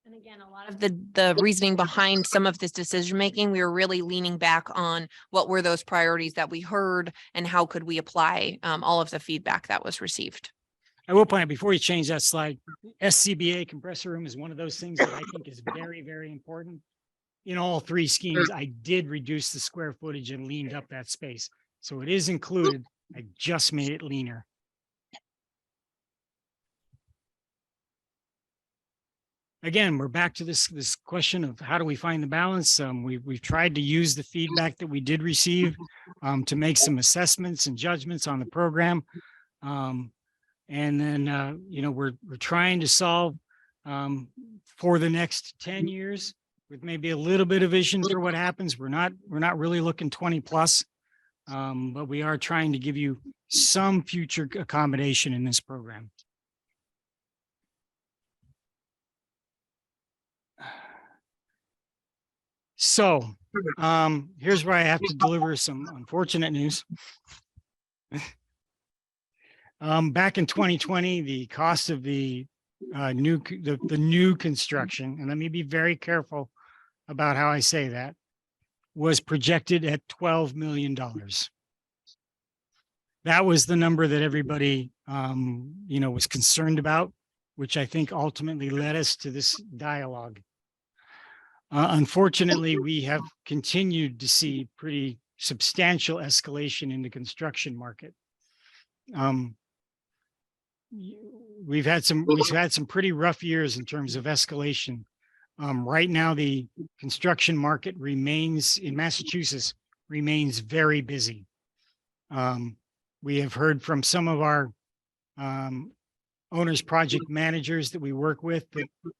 Speaker 6: And again, a lot of the reasoning behind some of this decision making, we were really leaning back on what were those priorities that we heard and how could we apply all of the feedback that was received.
Speaker 1: I will point out before you change that slide, SCBA compressor room is one of those things that I think is very, very important. In all three schemes, I did reduce the square footage and leaned up that space. So it is included. I just made it leaner. Again, we're back to this question of how do we find the balance? We've tried to use the feedback that we did receive to make some assessments and judgments on the program. And then, you know, we're trying to solve for the next 10 years with maybe a little bit of vision for what happens. We're not really looking 20 plus, but we are trying to give you some future accommodation in this program. So here's where I have to deliver some unfortunate news. Back in 2020, the cost of the new construction, and let me be very careful about how I say that, was projected at $12 million. That was the number that everybody, you know, was concerned about, which I think ultimately led us to this dialogue. Unfortunately, we have continued to see pretty substantial escalation in the construction market. We've had some pretty rough years in terms of escalation. Right now, the construction market remains in Massachusetts remains very busy. We have heard from some of our owners, project managers that we work with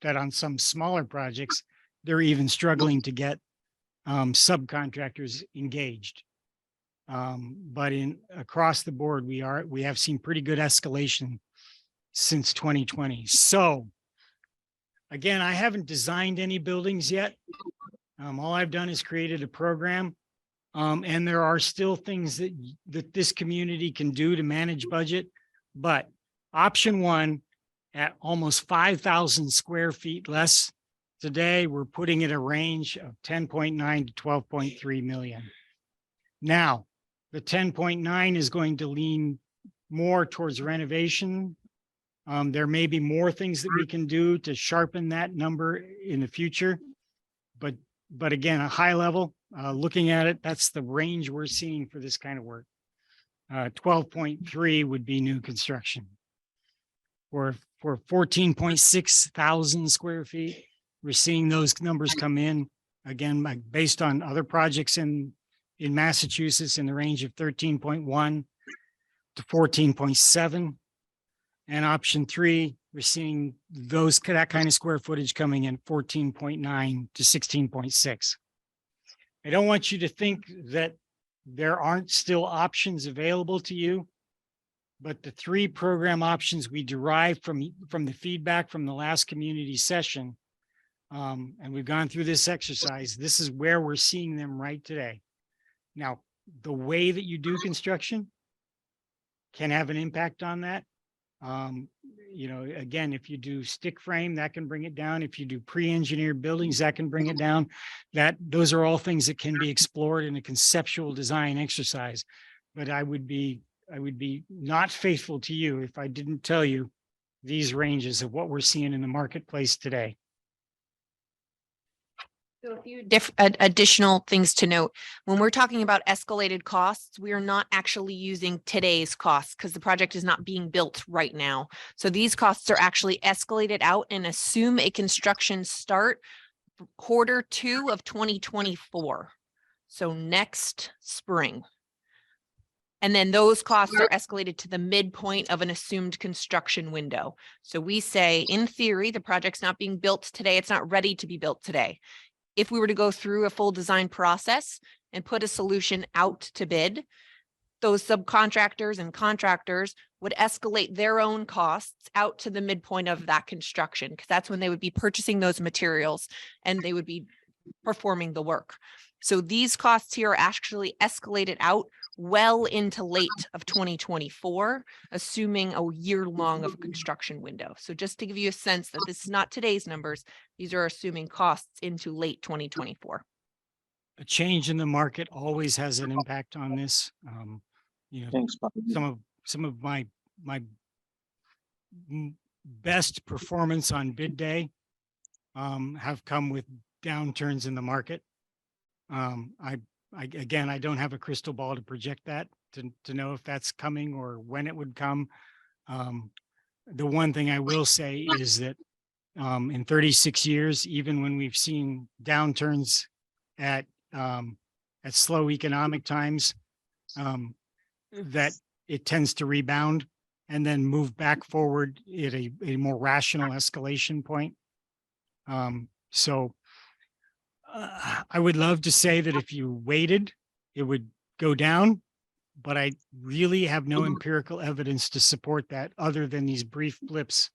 Speaker 1: that on some smaller projects, they're even struggling to get subcontractors engaged. But across the board, we have seen pretty good escalation since 2020. So again, I haven't designed any buildings yet. All I've done is created a program. And there are still things that this community can do to manage budget. But option one, at almost 5,000 square feet less today, we're putting it a range of 10.9 to 12.3 million. Now, the 10.9 is going to lean more towards renovation. There may be more things that we can do to sharpen that number in the future. But again, a high level, looking at it, that's the range we're seeing for this kind of work. 12.3 would be new construction. For 14.6 thousand square feet, we're seeing those numbers come in again, based on other projects in Massachusetts in the range of 13.1 to 14.7. And option three, we're seeing that kind of square footage coming in 14.9 to 16.6. I don't want you to think that there aren't still options available to you, but the three program options we derived from the feedback from the last community session, and we've gone through this exercise, this is where we're seeing them right today. Now, the way that you do construction can have an impact on that. You know, again, if you do stick frame, that can bring it down. If you do pre-engineered buildings, that can bring it down. Those are all things that can be explored in a conceptual design exercise. But I would be not faithful to you if I didn't tell you these ranges of what we're seeing in the marketplace today.
Speaker 6: So a few additional things to note. When we're talking about escalated costs, we are not actually using today's costs because the project is not being built right now. So these costs are actually escalated out and assume a construction start Q2 of 2024. So next spring. And then those costs are escalated to the midpoint of an assumed construction window. So we say, in theory, the project's not being built today. It's not ready to be built today. If we were to go through a full design process and put a solution out to bid, those subcontractors and contractors would escalate their own costs out to the midpoint of that construction, because that's when they would be purchasing those materials and they would be performing the work. So these costs here are actually escalated out well into late of 2024, assuming a year long of a construction window. So just to give you a sense that this is not today's numbers, these are assuming costs into late 2024.
Speaker 1: A change in the market always has an impact on this. You know,
Speaker 9: Thanks, Bob.
Speaker 1: some of my best performance on bid day have come with downturns in the market. Again, I don't have a crystal ball to project that to know if that's coming or when it would come. The one thing I will say is that in 36 years, even when we've seen downturns at slow economic times, that it tends to rebound and then move back forward at a more rational escalation point. I would love to say that if you waited, it would go down, but I really have no empirical evidence to support that other than these brief blips,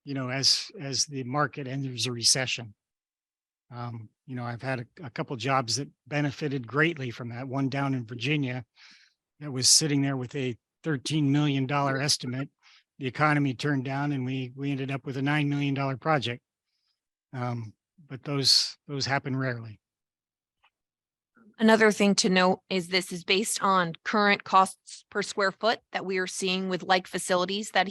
Speaker 1: you know, as the market enters a recession. You know, I've had a couple jobs that benefited greatly from that. One down in Virginia that was sitting there with a $13 million estimate. The economy turned down and we ended up with a $9 million project. But those happen rarely.
Speaker 6: Another thing to note is this is based on current costs per square foot that we are seeing with like facilities that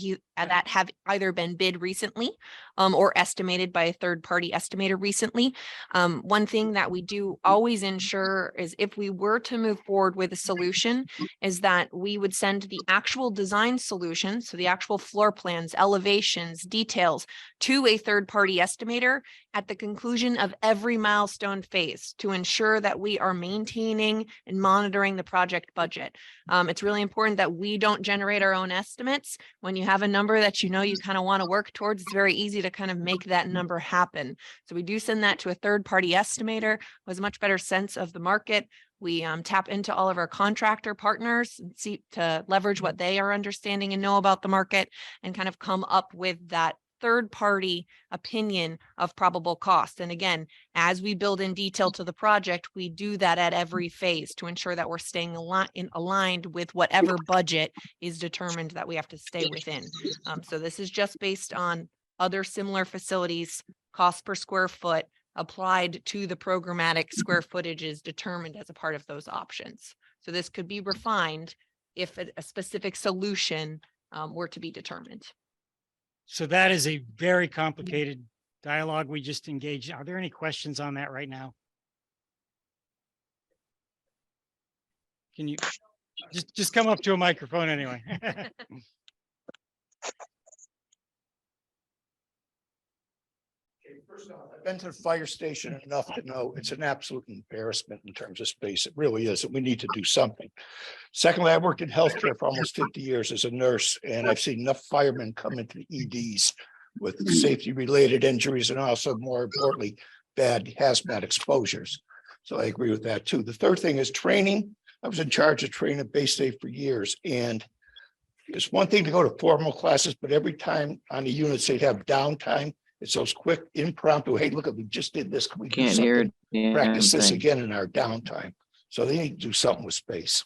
Speaker 6: have either been bid recently or estimated by a third-party estimator recently. One thing that we do always ensure is if we were to move forward with a solution is that we would send the actual design solution, so the actual floor plans, elevations, details, to a third-party estimator at the conclusion of every milestone phase to ensure that we are maintaining and monitoring the project budget. It's really important that we don't generate our own estimates. When you have a number that you know you kind of want to work towards, it's very easy to kind of make that number happen. So we do send that to a third-party estimator who has a much better sense of the market. We tap into all of our contractor partners and see to leverage what they are understanding and know about the market and kind of come up with that third-party opinion of probable cost. And again, as we build in detail to the project, we do that at every phase to ensure that we're staying aligned with whatever budget is determined that we have to stay within. So this is just based on other similar facilities, cost per square foot applied to the programmatic square footage is determined as a part of those options. So this could be refined if a specific solution were to be determined.
Speaker 1: So that is a very complicated dialogue we just engaged. Are there any questions on that right now? Can you just come up to a microphone anyway?
Speaker 10: First off, I've been to the fire station enough to know it's an absolute embarrassment in terms of space. It really is, and we need to do something. Secondly, I worked in healthcare for almost 50 years as a nurse, and I've seen enough firemen come into the EDs with safety-related injuries and also, more importantly, bad hazmat exposures. So I agree with that too. The third thing is training. I was in charge of training at Bay State for years, and it's one thing to go to formal classes, but every time on the units they'd have downtime. It's those quick impromptu, hey, look, we just did this. Can we do
Speaker 9: Can't hear
Speaker 10: something? Practice this again in our downtime. So they need to do something with space.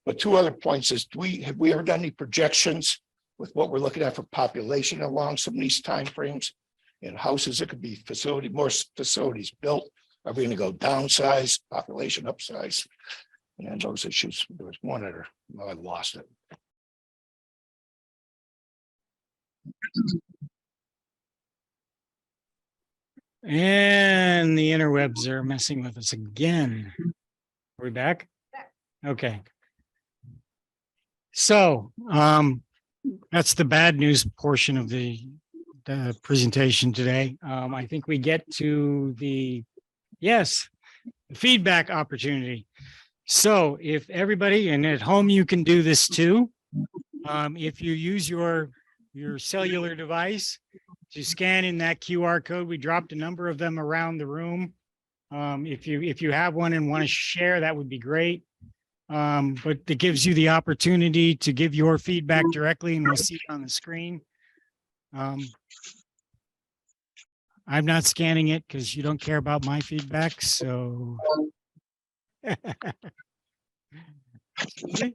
Speaker 10: But two other points is, have we ever done any projections with what we're looking at for population along some of these timeframes? In houses, it could be more facilities built. Are we going to go downsize, population upsize? And those issues, there was one other, I lost it.
Speaker 1: And the interwebs are messing with us again. Are we back? Okay. So that's the bad news portion of the presentation today. I think we get to the feedback opportunity. So if everybody, and at home you can do this too, if you use your cellular device to scan in that QR code, we dropped a number of them around the room. If you have one and want to share, that would be great. But it gives you the opportunity to give your feedback directly, and we'll see it on the screen. I'm not scanning it because you don't care about my feedback, so. Excuse me?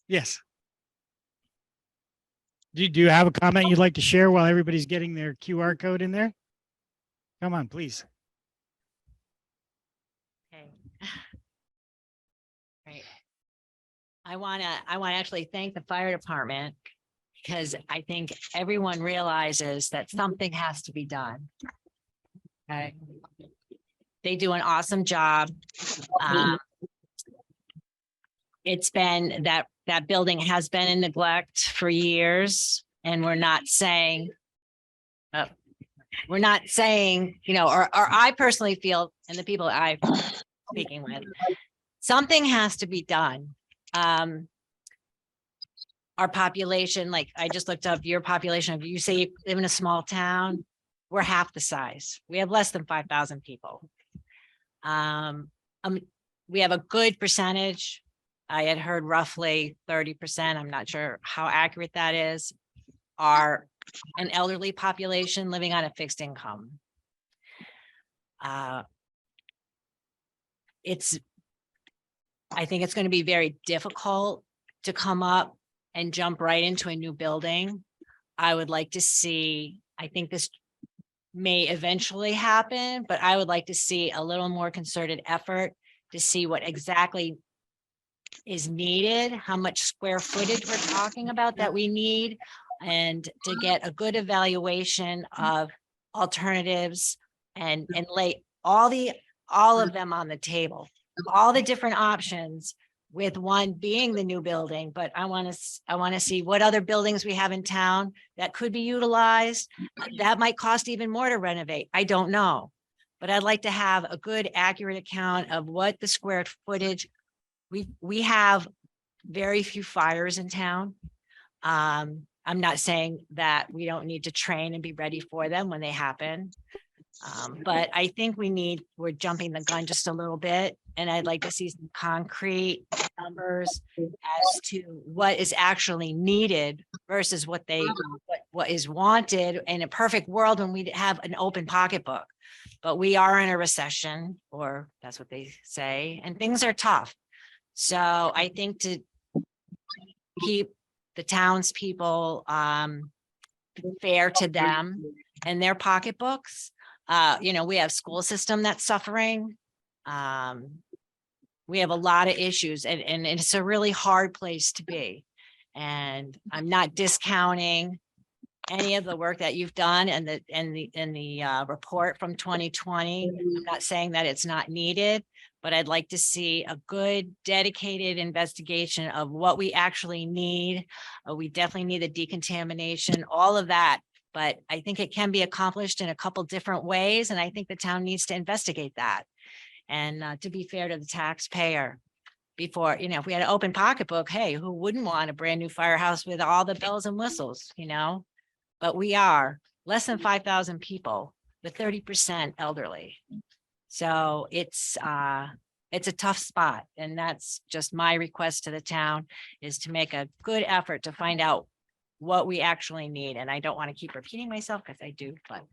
Speaker 1: Yes. Do you have a comment you'd like to share while everybody's getting their QR code in there? Come on, please.
Speaker 5: Okay. Right. I want to actually thank the fire department because I think everyone realizes that something has to be done. Okay. They do an awesome job. It's been that building has been in neglect for years, and we're not saying, you know, or I personally feel, and the people I'm speaking with, something has to be done. Our population, like I just looked up your population, if you say you live in a small town, we're half the size. We have less than 5,000 people. We have a good percentage. I had heard roughly 30%. I'm not sure how accurate that is, are an elderly population living on a fixed income. I think it's going to be very difficult to come up and jump right into a new building. I would like to see, I think this may eventually happen, but I would like to see a little more concerted effort to see what exactly is needed, how much square footage we're talking about that we need, and to get a good evaluation of alternatives and lay all of them on the table, all the different options, with one being the new building. But I want to see what other buildings we have in town that could be utilized. That might cost even more to renovate. I don't know, but I'd like to have a good, accurate account of what the square footage. We have very few fires in town. I'm not saying that we don't need to train and be ready for them when they happen. But I think we're jumping the gun just a little bit, and I'd like to see some concrete numbers as to what is actually needed versus what is wanted in a perfect world when we have an open pocketbook. But we are in a recession, or that's what they say, and things are tough. So I think to keep the townspeople fair to them and their pocketbooks. You know, we have school system that's suffering. We have a lot of issues, and it's a really hard place to be. And I'm not discounting any of the work that you've done and the report from 2020. I'm not saying that it's not needed, but I'd like to see a good dedicated investigation of what we actually need. We definitely need the decontamination, all of that. But I think it can be accomplished in a couple different ways. And I think the town needs to investigate that. And to be fair to the taxpayer, before, you know, if we had an open pocketbook, hey, who wouldn't want a brand new firehouse with all the bells and whistles, you know? But we are less than 5,000 people with 30% elderly. So it's a tough spot. And that's just my request to the town, is to make a good effort to find out what we actually need. And I don't want to keep repeating myself because I do, but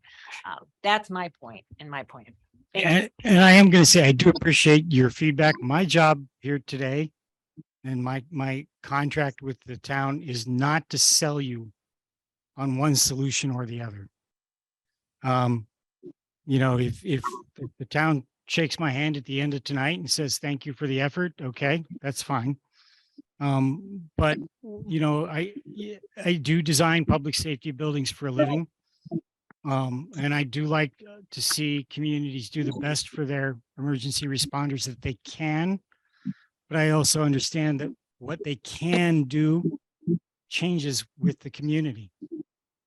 Speaker 5: that's my point and my point.
Speaker 1: And I am going to say, I do appreciate your feedback. My job here today and my contract with the town is not to sell you on one solution or the other. You know, if the town shakes my hand at the end of tonight and says, thank you for the effort, okay, that's fine. But you know, I do design public safety buildings for a living. And I do like to see communities do the best for their emergency responders that they can. But I also understand that what they can do changes with the community.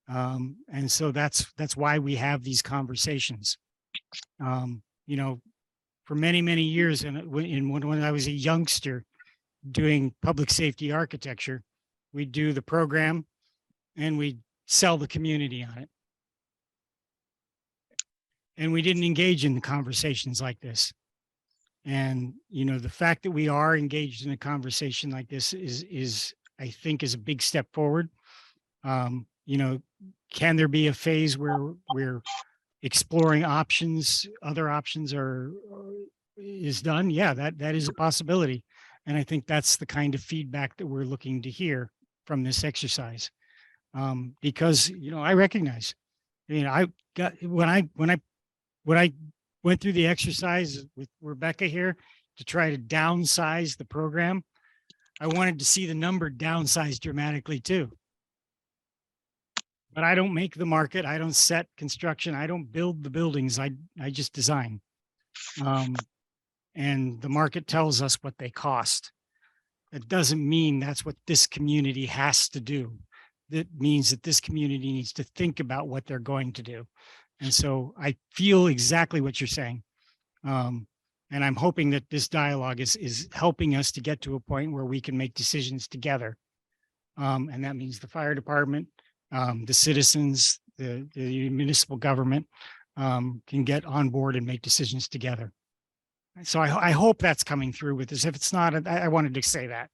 Speaker 1: And so that's why we have these conversations. You know, for many, many years, and when I was a youngster doing public safety architecture, we do the program and we sell the community on it. and we didn't engage in the conversations like this. And, you know, the fact that we are engaged in a conversation like this is I think is a big step forward. You know, can there be a phase where we're exploring options, other options is done? Yeah, that is a possibility. And I think that's the kind of feedback that we're looking to hear from this exercise. Because, you know, I recognize, you know, I got, when I went through the exercise with Rebecca here to try to downsize the program, I wanted to see the number downsized dramatically too. But I don't make the market. I don't set construction. I don't build the buildings. I just design. And the market tells us what they cost. That doesn't mean that's what this community has to do. That means that this community needs to think about what they're going to do. And so I feel exactly what you're saying. And I'm hoping that this dialogue is helping us to get to a point where we can make decisions together. And that means the fire department, the citizens, the municipal government can get on board and make decisions together. So I hope that's coming through with this. If it's not, I wanted to say that.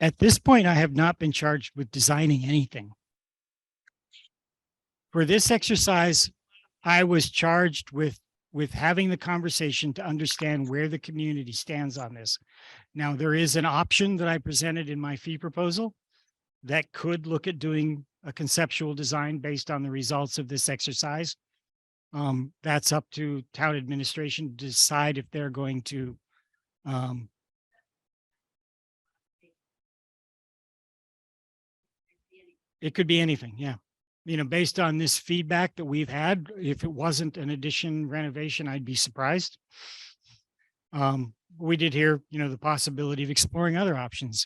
Speaker 1: At this point, I have not been charged with designing anything. For this exercise, I was charged with having the conversation to understand where the community stands on this. Now, there is an option that I presented in my fee proposal that could look at doing a conceptual design based on the results of this exercise. That's up to town administration to decide if they're going to it could be anything, yeah. You know, based on this feedback that we've had, if it wasn't an addition renovation, I'd be surprised. We did hear, you know, the possibility of exploring other options.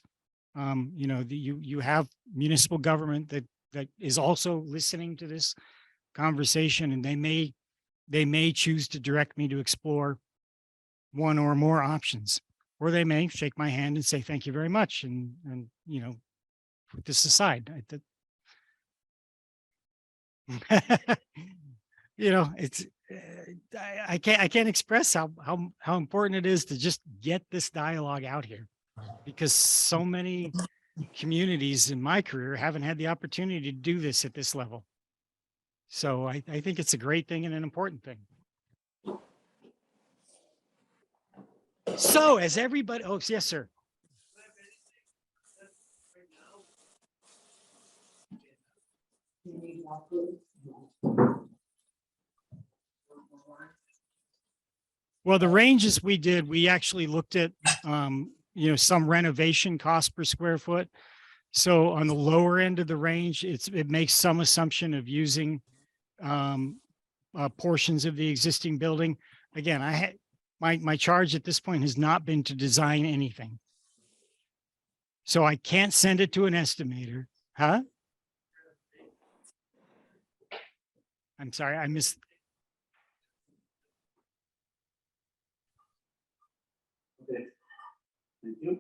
Speaker 1: You know, you have municipal government that is also listening to this conversation, and they may choose to direct me to explore one or more options, or they may shake my hand and say, thank you very much. And you know, put this aside. You know, it's, I can't express how important it is to just get this dialogue out here, because so many communities in my career haven't had the opportunity to do this at this level. So I think it's a great thing and an important thing. So as everybody, oh, yes, sir. Well, the ranges we did, we actually looked at, you know, some renovation cost per square foot. So on the lower end of the range, it makes some assumption of using portions of the existing building. Again, I had my charge at this point has not been to design anything. So I can't send it to an estimator, huh? I'm sorry, I missed.
Speaker 9: Okay. Thank you.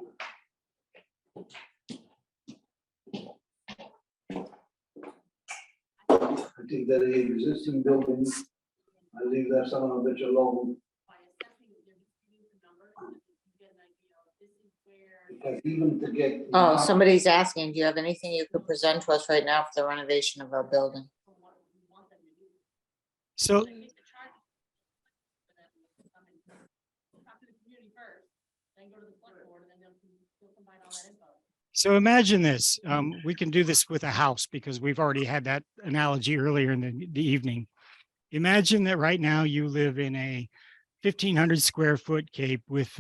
Speaker 9: I think that the existing building, I leave that some of it alone. Because even to get.
Speaker 11: Oh, somebody's asking, do you have anything you could present to us right now for the renovation of our building?
Speaker 1: So imagine this, we can do this with a house because we've already had that analogy earlier in the evening. Imagine that right now you live in a 1,500 square foot cape with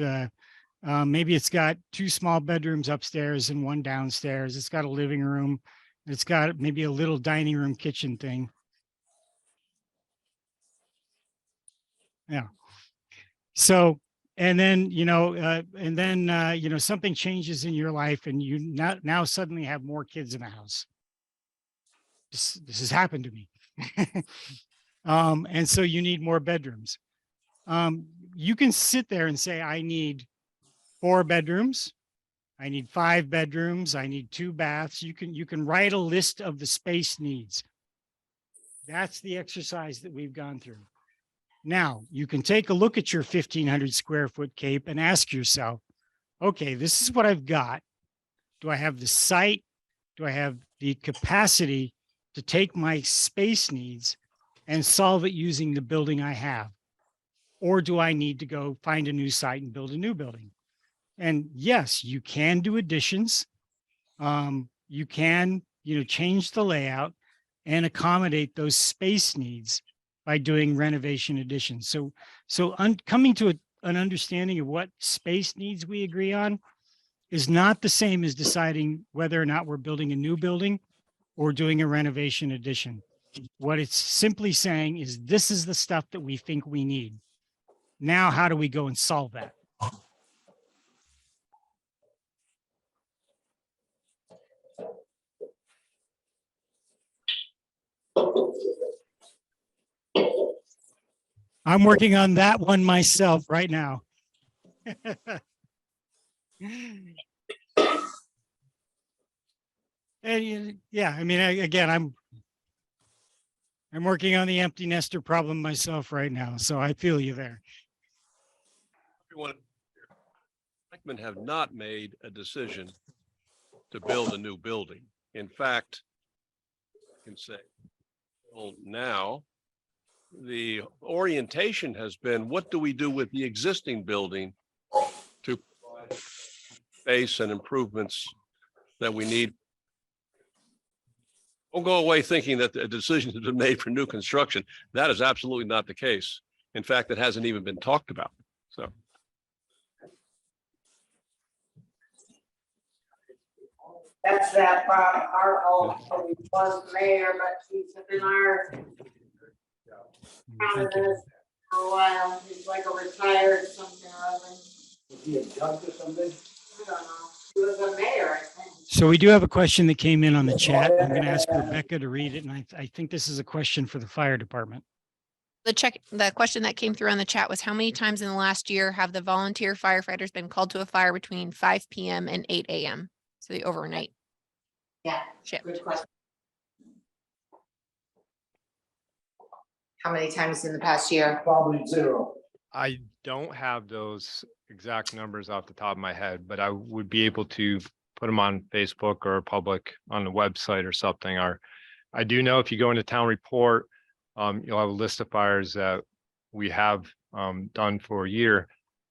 Speaker 1: maybe it's got 2 small bedrooms upstairs and 1 downstairs. It's got a living room. It's got maybe a little dining room kitchen thing. Yeah. So, and then, you know, you know, something changes in your life and you now suddenly have more kids in the house. This has happened to me. And so you need more bedrooms. You can sit there and say, I need 4 bedrooms I need 5 bedrooms. I need 2 baths. You can write a list of the space needs. That's the exercise that we've gone through. Now you can take a look at your 1,500 square foot cape and ask yourself, okay, this is what I've got. Do I have the site? Do I have the capacity to take my space needs and solve it using the building I have? Or do I need to go find a new site and build a new building? And yes, you can do additions. You can, change the layout and accommodate those space needs by doing renovation additions. So coming to an understanding of what space needs we agree on is not the same as deciding whether or not we're building a new building or doing a renovation addition. What it's simply saying is this is the stuff that we think we need. Now, how do we go and solve that? I'm working on that one myself right now. And yeah, I mean, again, I'm working on the empty nester problem myself right now, so I feel you there.
Speaker 2: Everyone, selectmen have not made a decision to build a new building. In fact, I can say, well, now the orientation has been, what do we do with the existing building to provide space and improvements that we need? Don't go away thinking that a decision has been made for new construction. That is absolutely not the case. In fact, it hasn't even been talked about. So.
Speaker 12: That's that, our old, was mayor, but he's been our counted this for a while. He's like a retired something or other.
Speaker 9: Was he a judge or something?
Speaker 12: I don't know. He was a mayor, I think.
Speaker 1: So we do have a question that came in on the chat. I'm going to ask Rebecca to read it. And I think this is a question for the fire department.
Speaker 6: The question that came through on the chat was how many times in the last year have the volunteer firefighters been called to a fire between 5 PM and 8 AM? So the overnight
Speaker 12: Yeah,
Speaker 6: shift.
Speaker 12: good question.
Speaker 11: How many times in the past year?
Speaker 9: Probably 0.
Speaker 13: I don't have those exact numbers off the top of my head, but I would be able to put them on Facebook or public on the website or something. Or I do know if you go into town report, you'll have a list of fires that we have done for a year,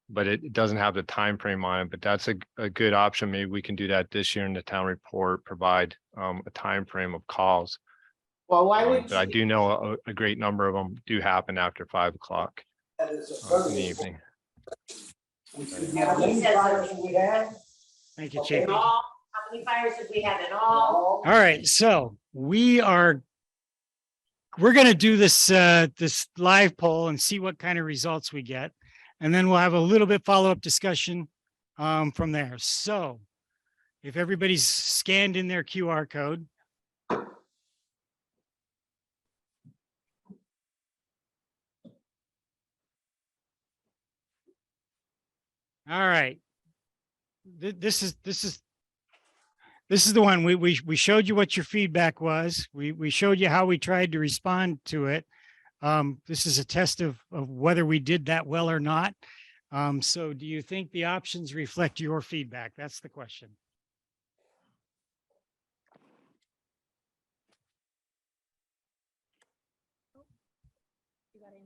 Speaker 13: but it doesn't have the time frame on it. But that's a good option. Maybe we can do that this year in the town report, provide a time frame of calls.
Speaker 12: Well, why would
Speaker 13: But I do know a great number of them do happen after 5 o'clock
Speaker 9: That is
Speaker 13: in the evening.
Speaker 12: How many fires
Speaker 9: we have?
Speaker 1: Thank you,
Speaker 12: in
Speaker 1: Chief.
Speaker 12: all? How many fires did we have in all?
Speaker 1: All right, so we're going to do this this live poll and see what kind of results we get, and then we'll have a little bit follow-up discussion from there. So if everybody's scanned in their QR code. All right. This is the one we showed you what your feedback was. We showed you how we tried to respond to it. This is a test of whether we did that well or not. So do you think the options reflect your feedback? That's the question.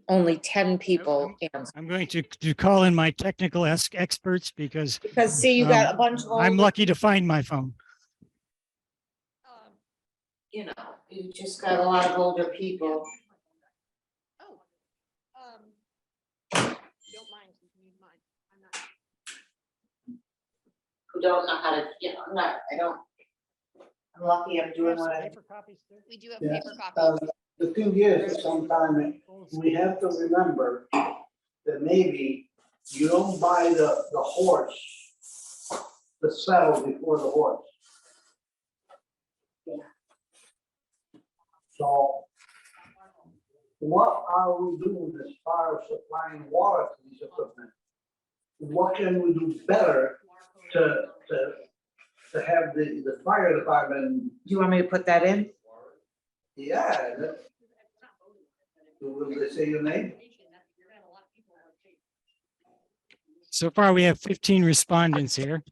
Speaker 11: Only 10 people answered.
Speaker 1: I'm going to call in my technical experts because
Speaker 11: See, you got a bunch of.
Speaker 1: I'm
Speaker 11: older-
Speaker 1: lucky to find my phone.
Speaker 11: You know, you just got a lot of older people.
Speaker 4: Don't mind, I'm not.
Speaker 11: Who don't know how to, I'm lucky I'm doing what I.
Speaker 6: We do have
Speaker 9: Yeah.
Speaker 6: paper copies.
Speaker 9: The thing is, sometimes we have to remember that maybe you don't buy the horse, the saddle before the horse.
Speaker 11: Yeah.
Speaker 9: So what are we doing as far as supplying water to these equipment? What can we do better to to have the fire department,
Speaker 11: Do you want me to put that in?
Speaker 9: yeah, that. Will they say your name?
Speaker 1: So far, we have 15 respondents here.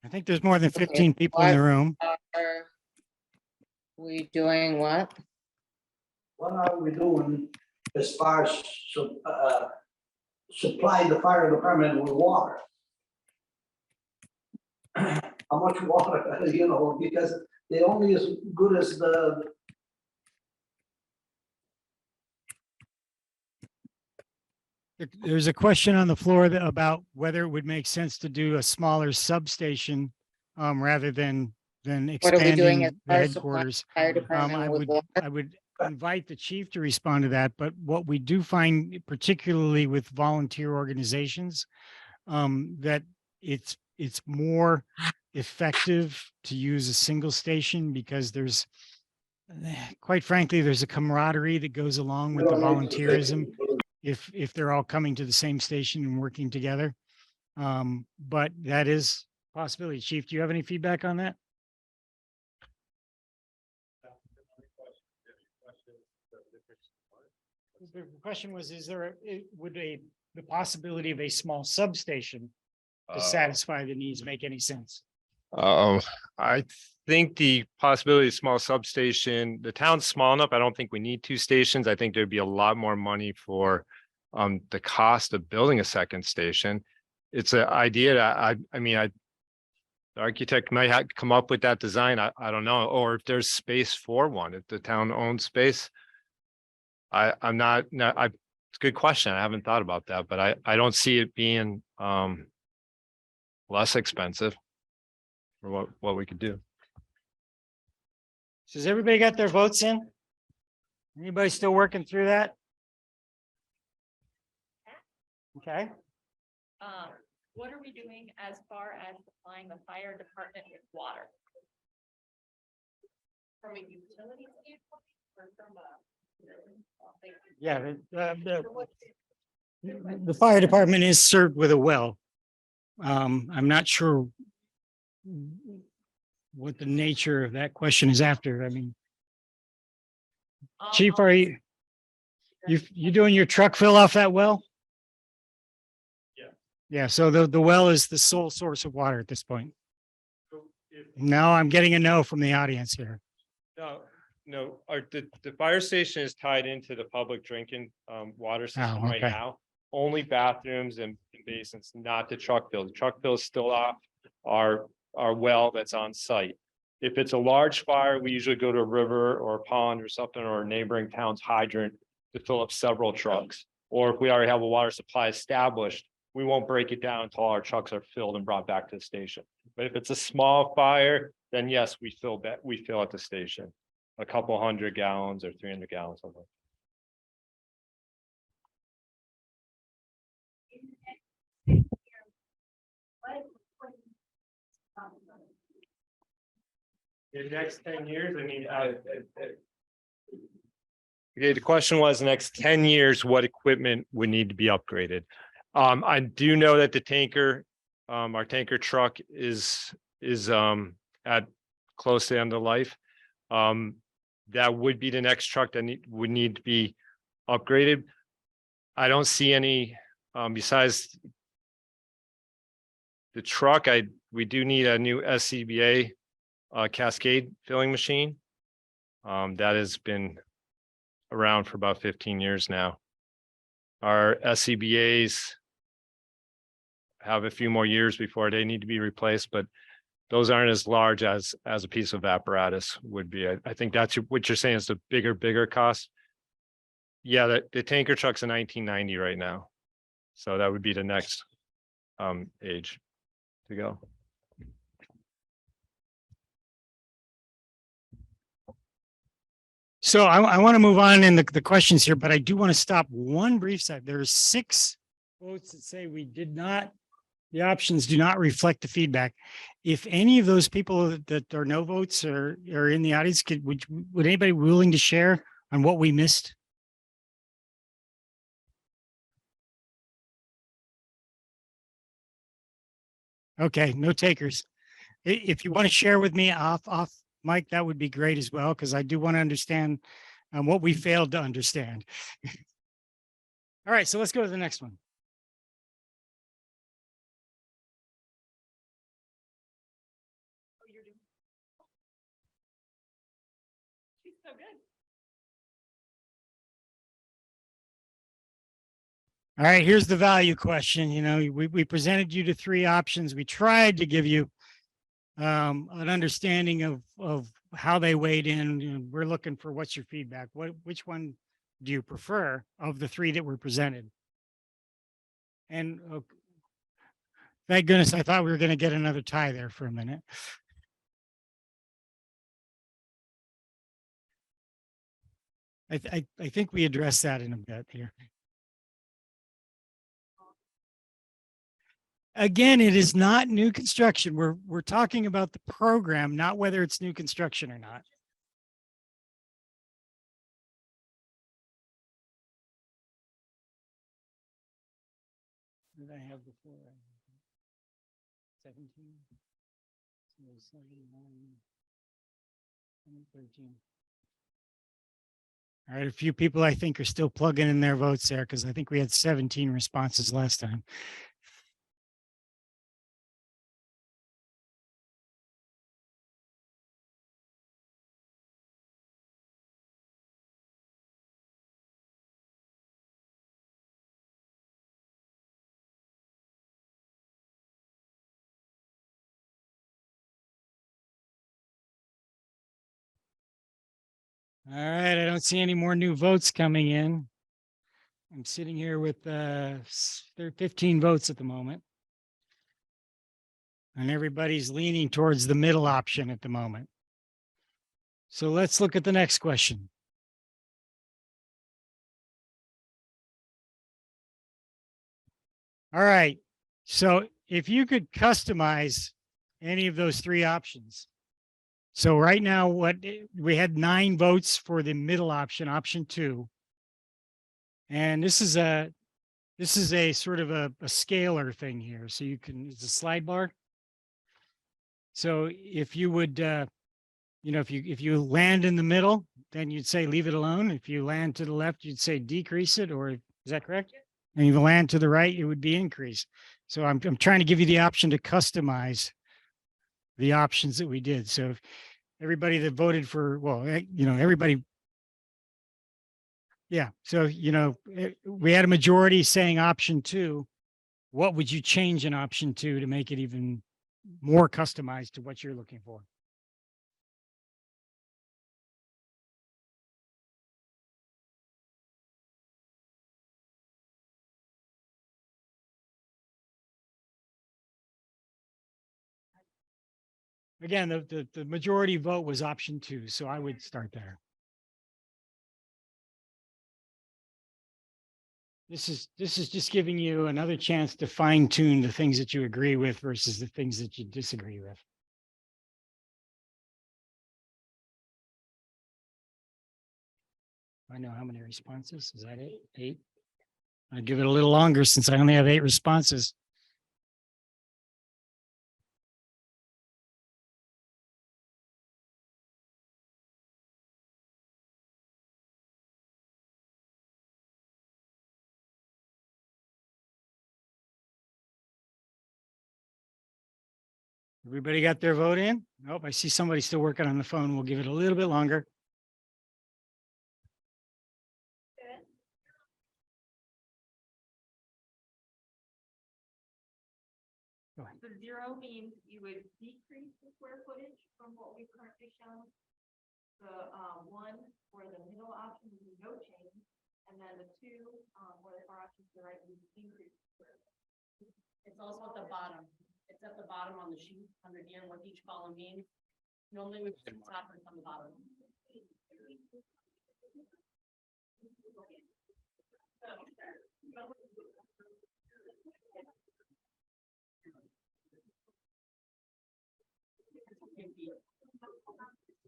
Speaker 1: I think there's more than 15 people in the room.
Speaker 11: Are we doing what?
Speaker 9: What are we doing as far as supply the fire department with water? How much water, you know, because they only as good as the.
Speaker 1: There's a question on the floor about whether it would make sense to do a smaller substation rather than
Speaker 11: What are we doing
Speaker 1: expanding
Speaker 11: as
Speaker 1: the
Speaker 11: far as supply
Speaker 1: headquarters.
Speaker 11: fire
Speaker 1: I
Speaker 11: department with
Speaker 1: would,
Speaker 11: water?
Speaker 1: I would invite the chief to respond to that, but what we do find, particularly with volunteer organizations, that it's more effective to use a single station because there's, quite frankly, there's a camaraderie that goes along with the volunteerism if they're all coming to the same station and working together. But that is a possibility. Chief, do you have any feedback on that? The question was, is there, the possibility of a small substation to satisfy the needs make any sense?
Speaker 13: I think the possibility of small substation, the town's small enough. I don't think we need 2 stations. I think there'd be a lot more money for the cost of building a second station. It's an idea that I mean, the architect might have come up with that design. I don't know, or if there's space for one, if the town owns space. I'm not, no, it's a good question. I haven't thought about that, but I don't see it being less expensive for what we could do.
Speaker 1: So has everybody got their votes in? Anybody still working through that? Okay.
Speaker 4: What are we doing as far as supplying the fire department with water? From a utility standpoint or from a?
Speaker 1: Yeah, the fire department is served with a well. I'm not sure what the nature of that question is after. I mean, Chief, are you doing your truck fill off that well?
Speaker 13: Yeah.
Speaker 1: Yeah, so the well is the sole source of water at this point. No, I'm getting a no from the audience here.
Speaker 13: No, the fire station is tied into the public drinking water system right
Speaker 1: okay.
Speaker 13: now. Only bathrooms and basins, not the truck fill. The truck fill is still off our well that's on site. If it's a large fire, we usually go to a river or a pond or something, or a neighboring town's hydrant to fill up several trucks. Or if we already have a water supply established, we won't break it down until our trucks are filled and brought back to the station. But if it's a small fire, then yes, we fill at the station. A couple 100 gallons or 300 gallons. Something. In the next 10 years, I mean, okay, the question was the next 10 years, what equipment would need to be upgraded? I do know that the tanker, our tanker truck is at close to the end of life. That would be the next truck that would need to be upgraded. I don't see any, besides the truck, we do need a new SCBA Cascade filling machine. That has been around for about 15 years now. Our SCBAs have a few more years before they need to be replaced, but those aren't as large as a piece of apparatus would be. I think that's what you're saying is the bigger cost. Yeah, the tanker truck's a 1990 right now. So that would be the next age to go.
Speaker 1: So I want to move on in the questions here, but I do want to stop one brief side. There's 6 votes that say we did not, the options do not reflect the feedback. If any of those people that are no votes are in the audience, would anybody willing to share on what we missed? Okay, no takers. if you want to share with me off mic, that would be great as well, because I do want to understand what we failed to understand. All right, so let's go to the next one.
Speaker 4: She's so good.
Speaker 1: All right, here's the value question. You know, we presented you to three options. We tried to give you an understanding of how they weighed in. You know, we're looking for what's your feedback? Which one do you prefer of the three that were presented? And thank goodness, I thought we were going to get another tie there for a minute. I think we addressed that in a bit here. Again, it is not new construction. We're talking about the program, not whether it's new construction or not. What did I have before? 17. So 79, 13. All right, a few people I think are still plugging in their votes there, because I think we had 17 responses last time. All right, I don't see any more new votes coming in. I'm sitting here with 15 votes at the moment. And everybody's leaning towards the middle option at the moment. So let's look at the next question. All right, so if you could customize any of those three options. So right now, we had 9 votes for the middle option, option 2. And this is a sort of a scalar thing here. So you can, it's a slide bar. So if you would, you know, if you land in the middle, then you'd say leave it alone. If you land to the left, you'd say decrease it, or is that correct? And if you land to the right, it would be increase. So I'm trying to give you the option to customize the options that we did. So if everybody that voted for, well, you know, everybody. Yeah. So, you know, we had a majority saying option 2. What would you change in option 2 to make it even more customized to what you're looking for? Again, the majority vote was option 2, so I would start there. This is just giving you another chance to fine tune the things that you agree with versus the things that you disagree with. I know how many responses. Is that 8? 8. I'll give it a little longer since I only have 8 responses. Everybody got their vote in? Nope, I see somebody still working on the phone. We'll give it a little bit longer. Go ahead.
Speaker 4: So 0 means you would decrease the square footage from what we've currently shown. The 1 for the middle option would be no change, and then the 2 where our options to the right would increase. It's also at the bottom. It's at the bottom on the sheet under here what each column means. Normally we put the top and on the bottom.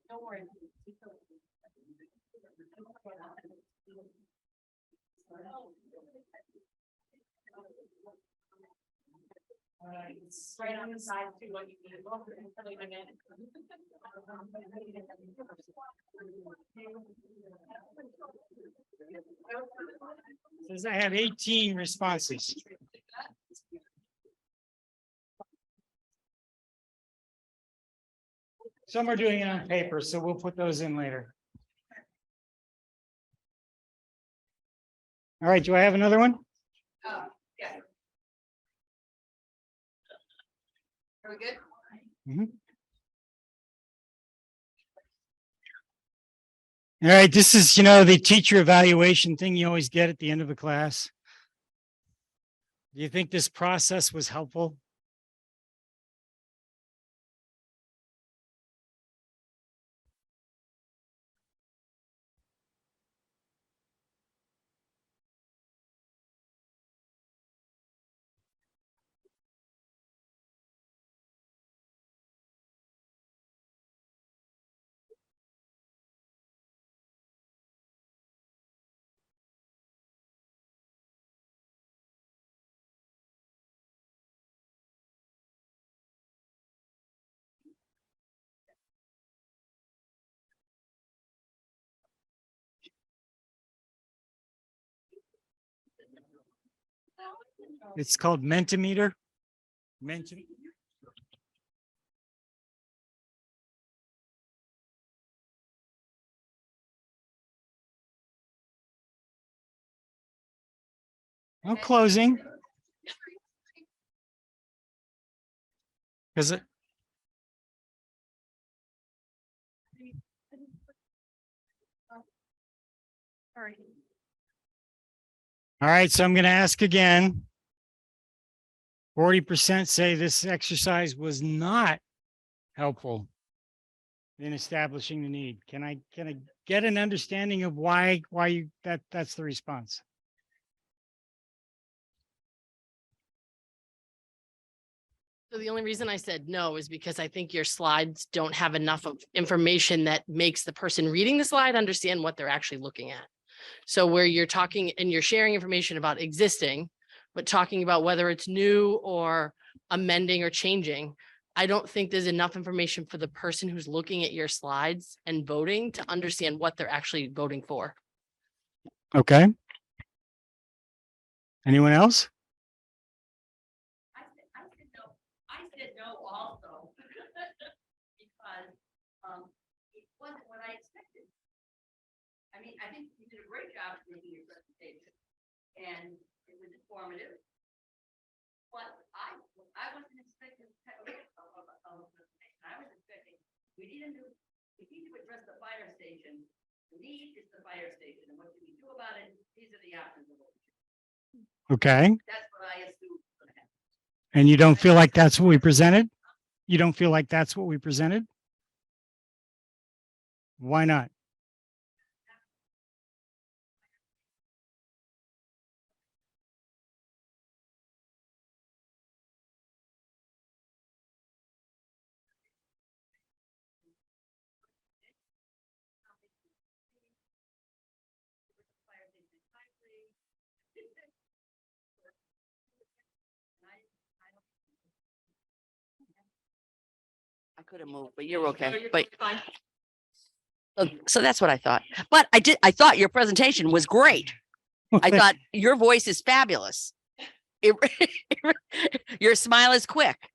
Speaker 4: Don't worry. It's right on the side to what you need.
Speaker 1: Says I have 18 responses. Some are doing it on paper, so we'll put those in later. All right, do I have another one?
Speaker 4: Yeah. Are we good?
Speaker 1: Mhm. All right, this is, the teacher evaluation thing you always get at the end of a class. Do you think this process was helpful? It's called Mentimeter. I'm closing. Because all right, so I'm going to ask again. 40% say this exercise was not helpful in establishing the need. Can I get an understanding of why that's the response?
Speaker 14: So the only reason I said no is because I think your slides don't have enough of information that makes the person reading the slide understand what they're actually looking at. So where you're talking and you're sharing information about existing, but talking about whether it's new or amending or changing, I don't think there's enough information for the person who's looking at your slides and voting to understand what they're actually voting for.
Speaker 1: Okay. Anyone else?
Speaker 4: I said no also. Because it wasn't what I expected. I mean, I think you did a great job making your presentation and it was informative. But I wasn't expecting this type of presentation. I was expecting, we need to address the fire station. The need is the fire station. And what do we do about it? These are the options.
Speaker 1: Okay.
Speaker 4: That's what I assumed.
Speaker 1: And you don't feel like that's what we presented? You don't feel like that's what we presented? Why not?
Speaker 15: I could have moved, but you're okay.
Speaker 14: you're
Speaker 15: But
Speaker 14: fine.
Speaker 15: so that's what I thought. But I thought your presentation was great. I thought your voice is fabulous. Your smile is quick.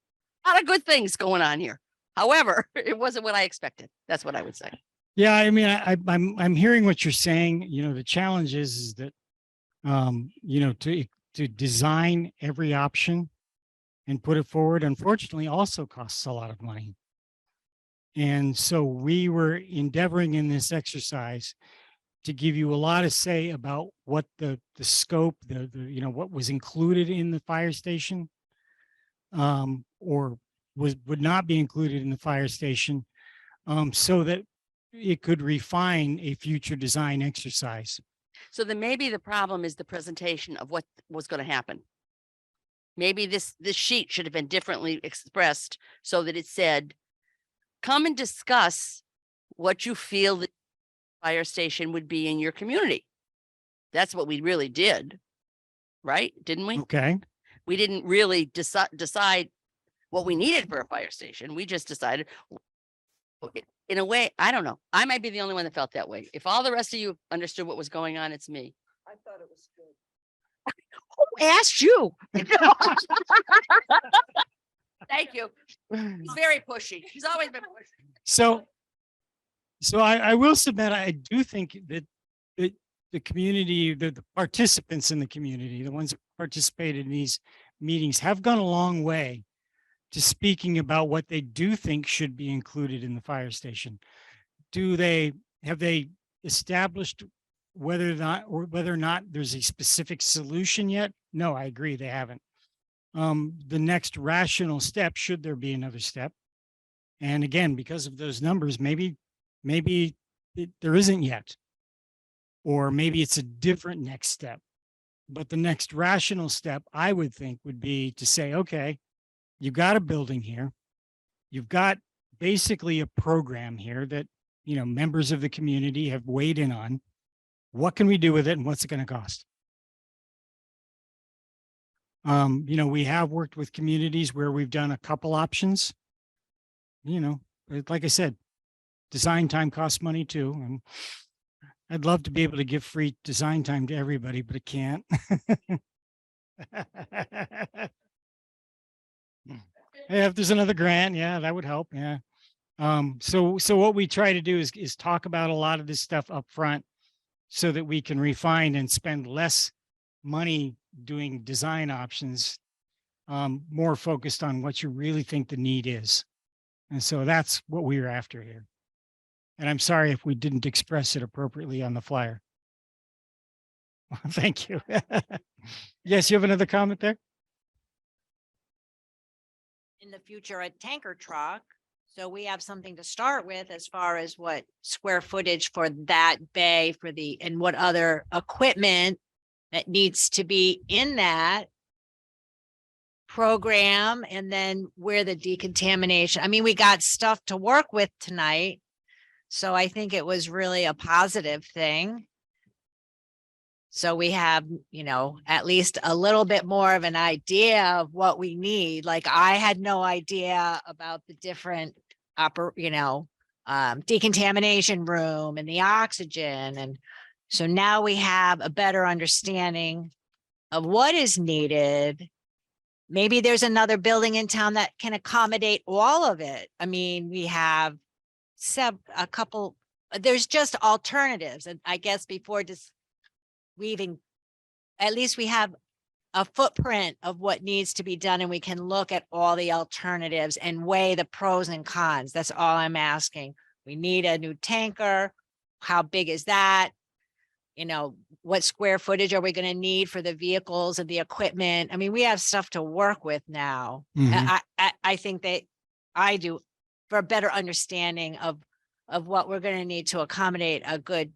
Speaker 15: A lot of good things going on here. However, it wasn't what I expected. That's what I would say.
Speaker 1: Yeah, I mean, I'm hearing what you're saying. The challenge is that to design every option and put it forward, unfortunately, also costs a lot of money. And so we were endeavoring in this exercise to give you a lot of say about what the scope, what was included in the fire station, or would not be included in the fire station, so that it could refine a future design exercise.
Speaker 15: So then maybe the problem is the presentation of what was going to happen. Maybe this sheet should have been differently expressed so that it said, come and discuss what you feel the fire station would be in your community. That's what we really did, right? Didn't we?
Speaker 1: Okay.
Speaker 15: We didn't really decide what we needed for a fire station. We just decided in a way, I don't know. I might be the only one that felt that way. If all the rest of you understood what was going on, it's me.
Speaker 3: I thought it was good.
Speaker 15: Who asked you? Thank you. He's very pushy. He's always been pushy.
Speaker 1: So I will submit, I do think that the community, the participants in the community, the ones that participated in these meetings have gone a long way to speaking about what they do think should be included in the fire station. Have they established whether or not there's a specific solution yet? No, I agree, they haven't. The next rational step, should there be another step, and again, because of those numbers, maybe there isn't yet, or maybe it's a different next step. But the next rational step, I would think, would be to say, okay, you've got a building here, you've got basically a program here that, you know, members of the community have weighed in on. What can we do with it, and what's it going to cost? You know, we have worked with communities where we've done a couple options. You know, like I said, design time costs money too. And I'd love to be able to give free design time to everybody, but I can't. Yeah, if there's another grant, yeah, that would help. Yeah. So what we try to do is talk about a lot of this stuff up front so that we can refine and spend less money doing design options, more focused on what you really think the need is. And so that's what we were after here. And I'm sorry if we didn't express it appropriately on the flyer. Thank you. Yes, you have another comment there?
Speaker 5: In the future, a tanker truck. So we have something to start with as far as what square footage for that bay and what other equipment that needs to be in that program, and then where the decontamination. I mean, we got stuff to work with tonight. So I think it was really a positive thing. So we have, you know, at least a little bit more of an idea of what we need. Like I had no idea about the different decontamination room and the oxygen. And so now we have a better understanding of what is needed. Maybe there's another building in town that can accommodate all of it. I mean, we have a couple, there's just alternatives. And I guess before at least we have a footprint of what needs to be done, and we can look at all the alternatives and weigh the pros and cons. That's all I'm asking. We need a new tanker. How big is that? You know, what square footage are we going to need for the vehicles and the equipment? I mean, we have stuff to work with now. I think that I do, for a better understanding of what we're going to need to accommodate a good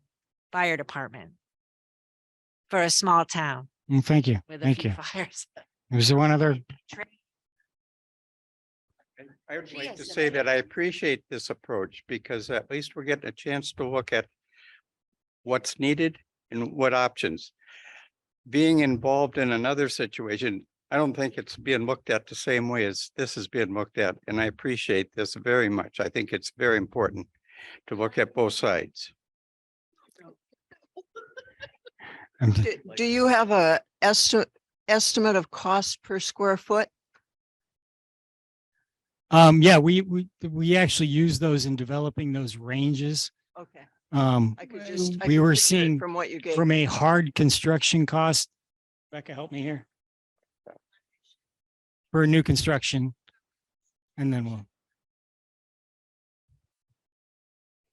Speaker 5: fire department for a small town
Speaker 1: Thank you.
Speaker 5: with a
Speaker 1: Thank
Speaker 5: few
Speaker 1: you.
Speaker 5: fires.
Speaker 1: Was there one other?
Speaker 16: I would
Speaker 5: She
Speaker 16: like
Speaker 5: has
Speaker 16: to
Speaker 5: some
Speaker 16: say that I appreciate this approach because at least we're getting a chance to look at what's needed and what options. Being involved in another situation, I don't think it's being looked at the same way as this is being looked at, and I appreciate this very much. I think it's very important to look at both sides.
Speaker 3: Do you have a estimate of cost per square foot?
Speaker 1: Yeah, we actually use those in developing those ranges.
Speaker 3: Okay.
Speaker 1: I
Speaker 3: could
Speaker 1: we
Speaker 3: figure
Speaker 1: were
Speaker 3: it
Speaker 1: seeing
Speaker 3: from what you gave
Speaker 1: from
Speaker 3: me.
Speaker 1: a hard construction cost. Becca, help me here. For new construction. And then we'll.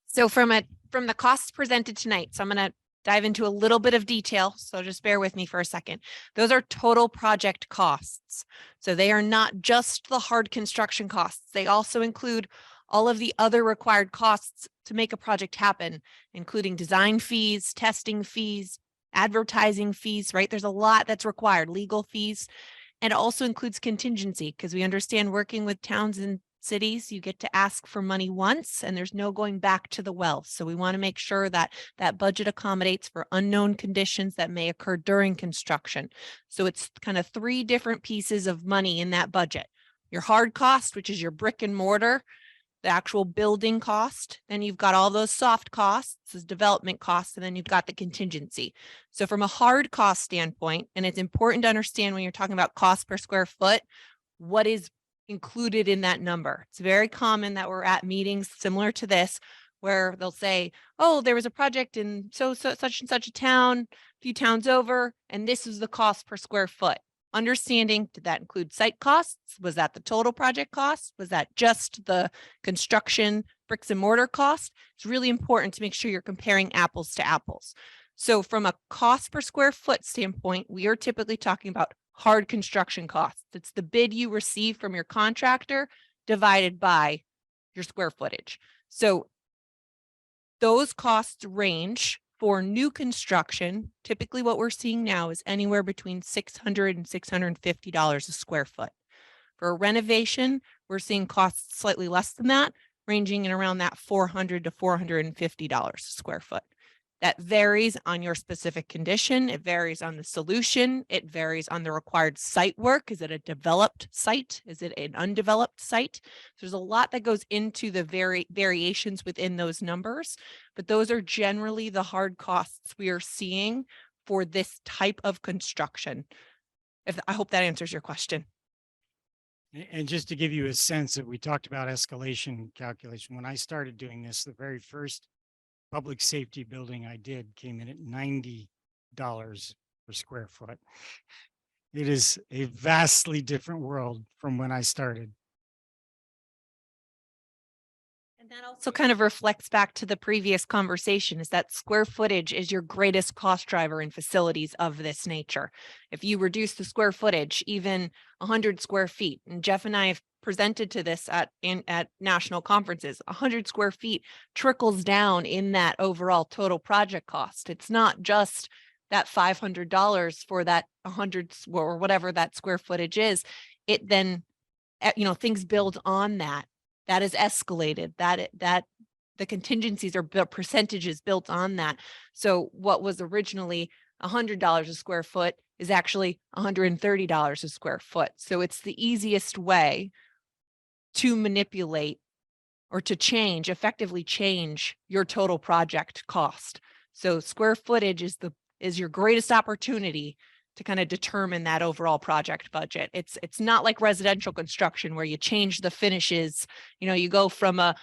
Speaker 6: So from the costs presented tonight, so I'm going to dive into a little bit of detail. So just bear with me for a second. Those are total project costs. So they are not just the hard construction costs. They also include all of the other required costs to make a project happen, including design fees, testing fees, advertising fees, right? There's a lot that's required, legal fees, and it also includes contingency because we understand working with towns in cities, you get to ask for money once and there's no going back to the well. So we want to make sure that that budget accommodates for unknown conditions that may occur during construction. So it's kind of three different pieces of money in that budget. Your hard cost, which is your brick and mortar, the actual building cost. Then you've got all those soft costs, as development costs, and then you've got the contingency. So from a hard cost standpoint, and it's important to understand when you're talking about cost per square foot, what is included in that number. It's very common that we're at meetings similar to this, where they'll say, oh, there was a project in such and such a town, a few towns over, and this is the cost per square foot. Understanding, did that include site costs? Was that the total project cost? Was that just the construction bricks and mortar cost? It's really important to make sure you're comparing apples to apples. So from a cost per square foot standpoint, we are typically talking about hard construction costs. It's the bid you receive from your contractor divided by your square footage. So those costs range. For new construction, typically what we're seeing now is anywhere between $600 and $650 a square foot. For a renovation, we're seeing costs slightly less than that, ranging in around that $400 to $450 a square foot. That varies on your specific condition. It varies on the solution. It varies on the required site work. Is it a developed site? Is it an undeveloped site? There's a lot that goes into the variations within those numbers, but those are generally the hard costs we are seeing for this type of construction. I hope that answers your question.
Speaker 1: And just to give you a sense that we talked about escalation calculation, when I started doing this, the very first public safety building I did came in at $90 per square foot. It is a vastly different world from when I started.
Speaker 6: And that also kind of reflects back to the previous conversation, is that square footage is your greatest cost driver in facilities of this nature. If you reduce the square footage, even 100 square feet, and Jeff and I have presented to this at national conferences, 100 square feet trickles down in that overall total project cost. It's not just that $500 for that 100 or whatever that square footage is. It then, things build on that. That is escalated, that the contingencies or the percentages built on that. So what was originally $100 a square foot is actually $130 a square foot. So it's the easiest way to manipulate or to effectively change your total project cost. So square footage is your greatest opportunity to kind of determine that overall project budget. It's not like residential construction where you change the finishes, you go from a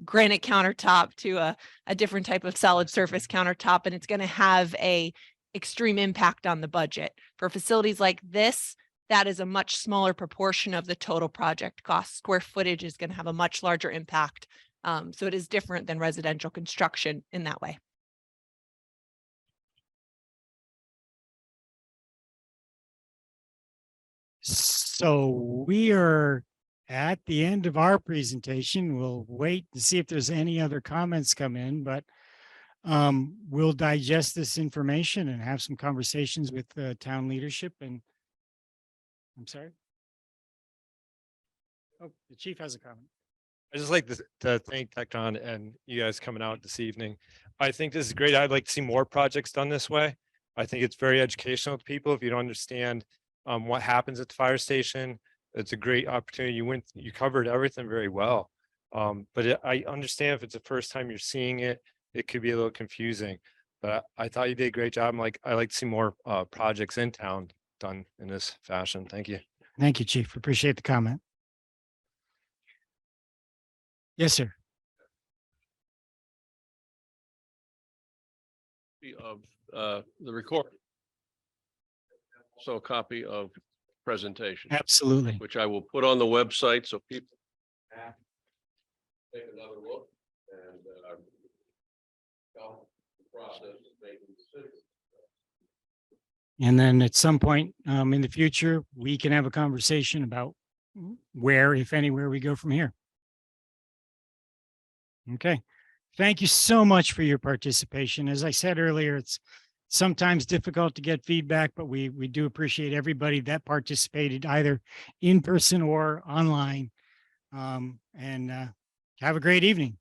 Speaker 6: granite countertop to a different type of solid surface countertop, and it's going to have a extreme impact on the budget. For facilities like this, that is a much smaller proportion of the total project cost. Square footage is going to have a much larger impact. So it is different than residential construction in that way.
Speaker 1: So we are at the end of our presentation. We'll wait to see if there's any other comments come in, but we'll digest this information and have some conversations with the town leadership. And I'm sorry. Oh, the chief has a comment.
Speaker 13: I just like to thank Tecton and you guys coming out this evening. I think this is great. I'd like to see more projects done this way. I think it's very educational to people. If you don't understand what happens at the fire station, it's a great opportunity. You covered everything very well. But I understand if it's the first time you're seeing it, it could be a little confusing. But I thought you did a great job. I like to see more projects in town done in this fashion. Thank you.
Speaker 1: Thank you, Chief. Appreciate the comment. Yes, sir.
Speaker 2: Of the recording. So a copy of presentation.
Speaker 1: Absolutely.
Speaker 2: Which I will put on the website so people can take another look and help the process of making decisions.
Speaker 1: And then at some point in the future, we can have a conversation about where, if anywhere, we go from here. Okay. Thank you so much for your participation. As I said earlier, it's sometimes difficult to get feedback, but we do appreciate everybody that participated either in person or online. And have a great evening.